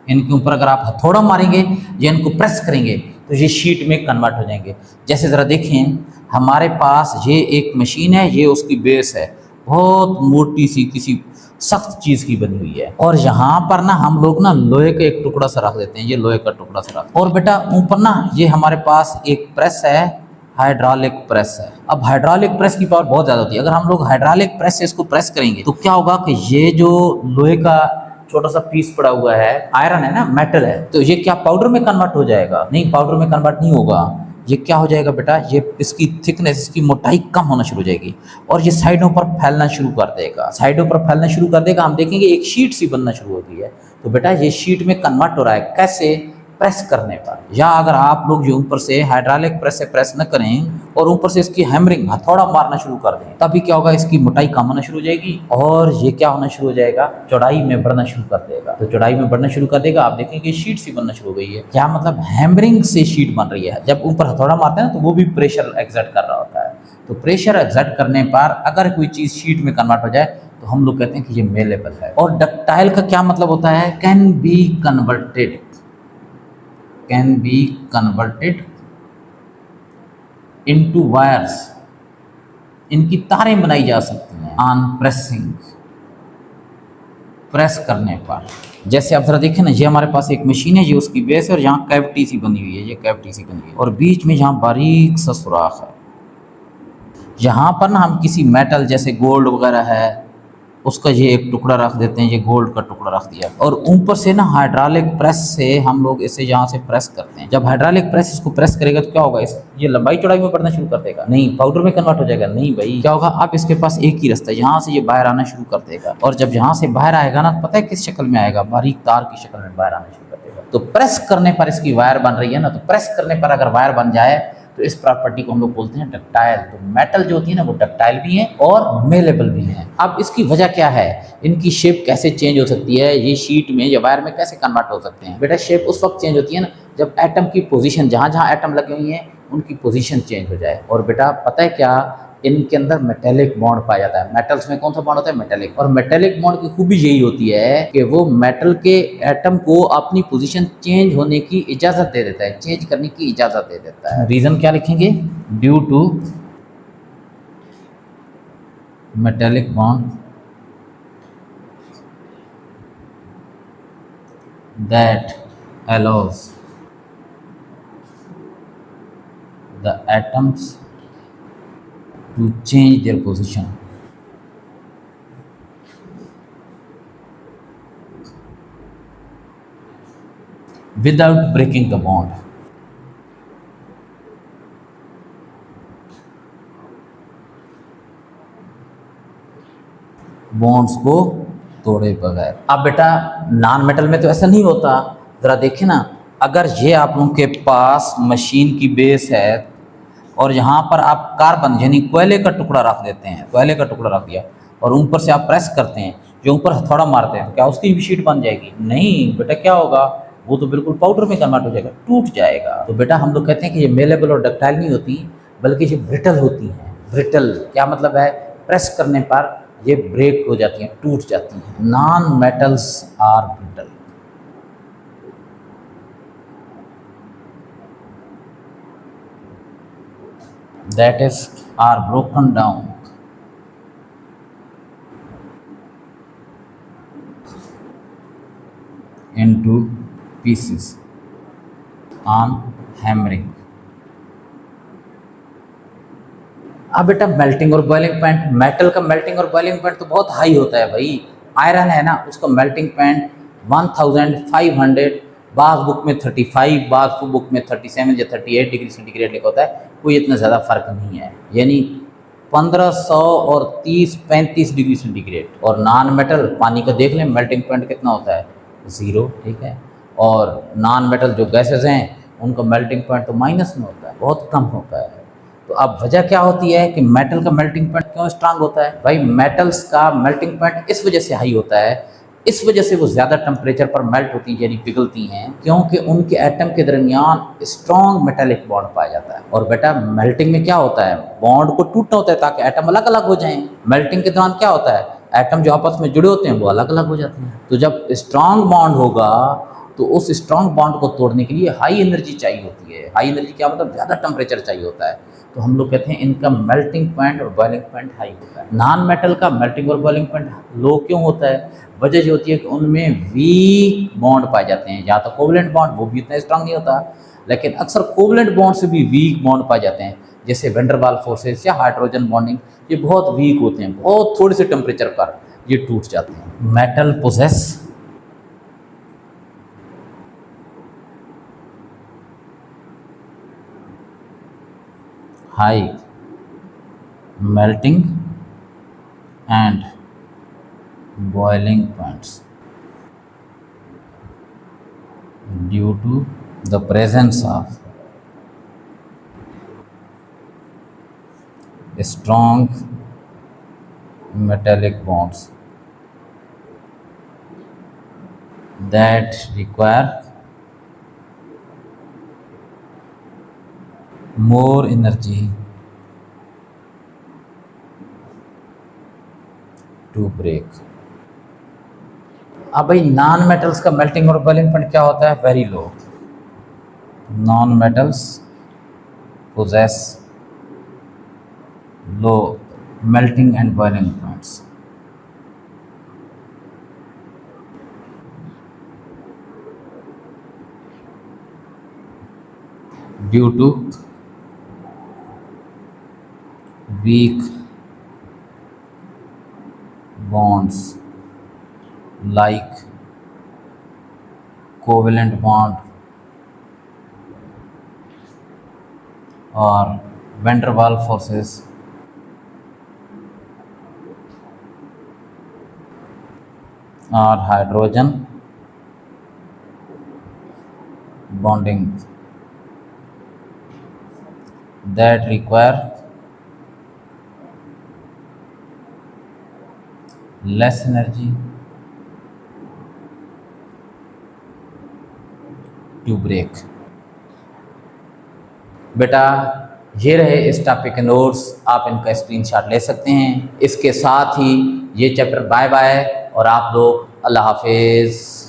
इनके ऊपर अगर आप हथौड़ा मारेंगे या इनको प्रेस करेंगे तो ये शीट में कन्वर्ट हो जाएंगे। जैसे ज़रा देखें, हमारे पास ये एक मशीन है, ये उसकी बेस है, बहुत मोटी सी किसी सख्त चीज़ की बनी हुई है, और यहाँ पर ना हम लोग ना लोहे का एक टुकड़ा सा रख देते हैं, ये लोहे का टुकड़ा सा रख, और बेटा ऊपर ना ये हमारे पास एक प्रेस है, हाइड्रोलिक प्रेस है। अब हाइड्रोलिक प्रेस की पावर बहुत ज़्यादा होती है। अगर हम लोग हाइड्रोलिक प्रेस से इसको प्रेस करेंगे तो क्या होगा कि ये जो लोहे का छोटा सा पीस पड़ा हुआ है, आयरन है ना, मेटल है, तो ये क्या पाउडर में कन्वर्ट हो जाएगा? नहीं, पाउडर में कन्वर्ट नहीं होगा। ये क्या हो जाएगा बेटा? ये इसकी थिकनेस, इसकी मोटाई कम होना शुरू हो जाएगी, और ये साइडों पर फैलना शुरू कर देगा। साइडों पर फैलना शुरू कर देगा, हम देखेंगे एक शीट सी बनना शुरू हो गई है। तो बेटा ये शीट में कन्वर्ट हो रहा है, कैसे? प्रेस करने पर। या अगर आप लोग जो ऊपर से हाइड्रोलिक प्रेस से प्रेस न करें और ऊपर से इसकी हैमरिंग, हथौड़ा मारना शुरू कर दें, तभी क्या होगा? इसकी मोटाई कम होना शुरू हो जाएगी, और ये क्या होना शुरू हो जाएगा? चौड़ाई में बढ़ना शुरू कर देगा। तो चौड़ाई में बढ़ना शुरू कर देगा, आप देखेंगे शीट सी बनना शुरू हो गई है। क्या मतलब? हैमरिंग से शीट बन रही है। जब ऊपर हथौड़ा मारते हैं ना, तो वो भी प्रेशर एक्सर्ट कर रहा होता है। तो प्रेशर एक्सर्ट करने पर अगर कोई चीज़ शीट में कन्वर्ट हो जाए तो हम लोग कहते हैं कि ये मेलेबल है। और डक्टाइल का क्या मतलब होता है? Can be converted, can be converted into wires इनकी तारें बनाई जा सकती हैं ऑन प्रेसिंग, प्रेस करने पर। जैसे आप जरा देखें ना, ये हमारे पास एक मशीन है, ये उसकी बेस है और यहाँ कैविटी सी बनी हुई है, ये कैविटी सी बनी हुई है और बीच में यहाँ बारीक सा सुराख है। यहाँ पर ना हम किसी मेटल जैसे गोल्ड वगैरह है उसका ये एक टुकड़ा रख देते हैं, ये गोल्ड का टुकड़ा रख दिया और ऊपर से ना हाइड्रोलिक प्रेस से हम लोग इसे यहाँ से प्रेस करते हैं। जब हाइड्रोलिक प्रेस इसको प्रेस करेगा तो क्या होगा, इस ये लंबाई चौड़ाई में बढ़ना शुरू कर देगा? नहीं, पाउडर में कन्वर्ट हो जाएगा? नहीं भाई, क्या होगा, अब इसके पास एक ही रास्ता है, यहाँ से ये बाहर आना शुरू कर देगा और जब यहाँ से बाहर आएगा ना, पता है किस शक्ल में आएगा? बारीक तार की शक्ल में बाहर आना शुरू कर देगा। तो प्रेस करने पर इसकी वायर बन रही है ना, तो प्रेस करने पर अगर वायर बन जाए तो इस प्रॉपर्टी को हम लोग बोलते हैं डक्टाइल। तो मेटल जो होती है ना वो डक्टाइल भी है और मेलेबल भी है। अब इसकी वजह क्या है, इनकी शेप कैसे चेंज हो सकती है, ये शीट में या वायर में कैसे कन्वर्ट हो सकते हैं? बेटा शेप उस वक्त चेंज होती है ना जब एटम की पोजीशन, जहाँ जहाँ एटम लगे हुए हैं उनकी पोजीशन चेंज हो जाए। और बेटा पता है क्या, इनके अंदर मेटेलिक बॉन्ड पाया जाता है। मेटल्स में कौन सा बॉन्ड होता है? मेटेलिक। और मेटेलिक बॉन्ड की खूबी यही होती है कि वो मेटल के एटम को अपनी पोजीशन चेंज होने की इजाज़त दे देता है, चेंज करने की इजाज़त दे देता है। रीज़न क्या लिखेंगे? Due to metallic bond that allows the atoms to change their position without breaking the bond। Bonds को तोड़े बगैर। अब बेटा नॉन मेटल में तो ऐसा नहीं होता। ज़रा देखिए ना, अगर ये आप लोगों के पास मशीन की बेस है और यहाँ पर आप कार्बन यानी कोयले का टुकड़ा रख देते हैं, कोयले का टुकड़ा रख दिया और ऊपर से आप प्रेस करते हैं, जो ऊपर हथौड़ा मारते हैं, तो क्या उसकी भी शीट बन जाएगी? नहीं बेटा, क्या होगा, वो तो बिल्कुल पाउडर में कन्वर्ट हो जाएगा, टूट जाएगा। तो बेटा हम लोग कहते हैं कि ये मेलेबल और डक्टाइल नहीं होती बल्कि ये ब्रिटल होती हैं। ब्रिटल क्या मतलब है? प्रेस करने पर ये ब्रेक हो जाती हैं, टूट जाती हैं। Non metals are brittle. that is are broken down into pieces on hammering। अब बेटा मेल्टिंग और बॉइलिंग पॉइंट, मेटल का मेल्टिंग और बॉइलिंग पॉइंट तो बहुत हाई होता है भाई। आयरन है ना, उसका मेल्टिंग पॉइंट 1500, बाद बुक में 35, बाद बुक में 37 या 38 डिग्री सेंटीग्रेड लिखा होता है। कोई इतना ज़्यादा फ़र्क नहीं है, यानी 1500 और 30-35 डिग्री सेंटीग्रेड। और नॉन मेटल पानी का देख लें, मेल्टिंग पॉइंट कितना होता है? 0, ठीक है। और नॉन मेटल जो गैसेज हैं उनका मेल्टिंग पॉइंट तो माइनस में होता है, बहुत कम होता है। तो अब वजह क्या होती है कि मेटल का मेल्टिंग पॉइंट क्यों स्ट्रांग होता है? भाई मेटल्स का मेल्टिंग पॉइंट इस वजह से हाई होता है, इस वजह से वो ज़्यादा टेम्परेचर पर मेल्ट होती हैं यानी पिघलती हैं, क्योंकि उनके एटम के दरमियान स्ट्रॉन्ग मेटेलिक बॉन्ड पाया जाता है। और बेटा मेल्टिंग में क्या होता है? बॉन्ड को टूटना होता है ताकि एटम अलग अलग हो जाएं। मेल्टिंग के दौरान क्या होता है? एटम जो आपस में जुड़े होते हैं वो अलग अलग हो जाते हैं। तो जब स्ट्रॉन्ग बॉन्ड होगा तो उस स्ट्रॉन्ग बॉन्ड को तोड़ने के लिए हाई एनर्जी चाहिए होती है। हाई एनर्जी क्या मतलब? ज़्यादा टेम्परेचर चाहिए होता है। तो हम लोग कहते हैं इनका मेल्टिंग पॉइंट और बॉइलिंग पॉइंट हाई होता है। नॉन मेटल का मेल्टिंग और बॉइलिंग पॉइंट लो क्यों होता है? वजह ये होती है कि उनमें वीक बॉन्ड पाए जाते हैं। या तो कोवलेंट बॉन्ड, वो भी इतना स्ट्रांग नहीं होता, लेकिन अक्सर कोवलेंट बॉन्ड से भी वीक बॉन्ड पाए जाते हैं, जैसे वेंडरवाल फोर्सेस या हाइड्रोजन बॉन्डिंग। ये बहुत वीक होते हैं, बहुत थोड़े से टेम्परेचर पर ये टूट जाते हैं। Metal possess high melting and boiling points due to the presence of strong metallic bonds that require more energy to break। अब भाई नॉन मेटल्स का मेल्टिंग और बॉइलिंग पॉइंट क्या होता है? Very low. Non metals possess low melting and boiling points. Due to weak bonds like covalent bond or van der Waals forces or hydrogen bonding that require less energy to break. बेटा ये रहे इस topic के notes, आप इनका screenshot ले सकते हैं। इसके साथ ही ये चैप्टर बाय बाय और आप लोग अल्लाह हाफिज़।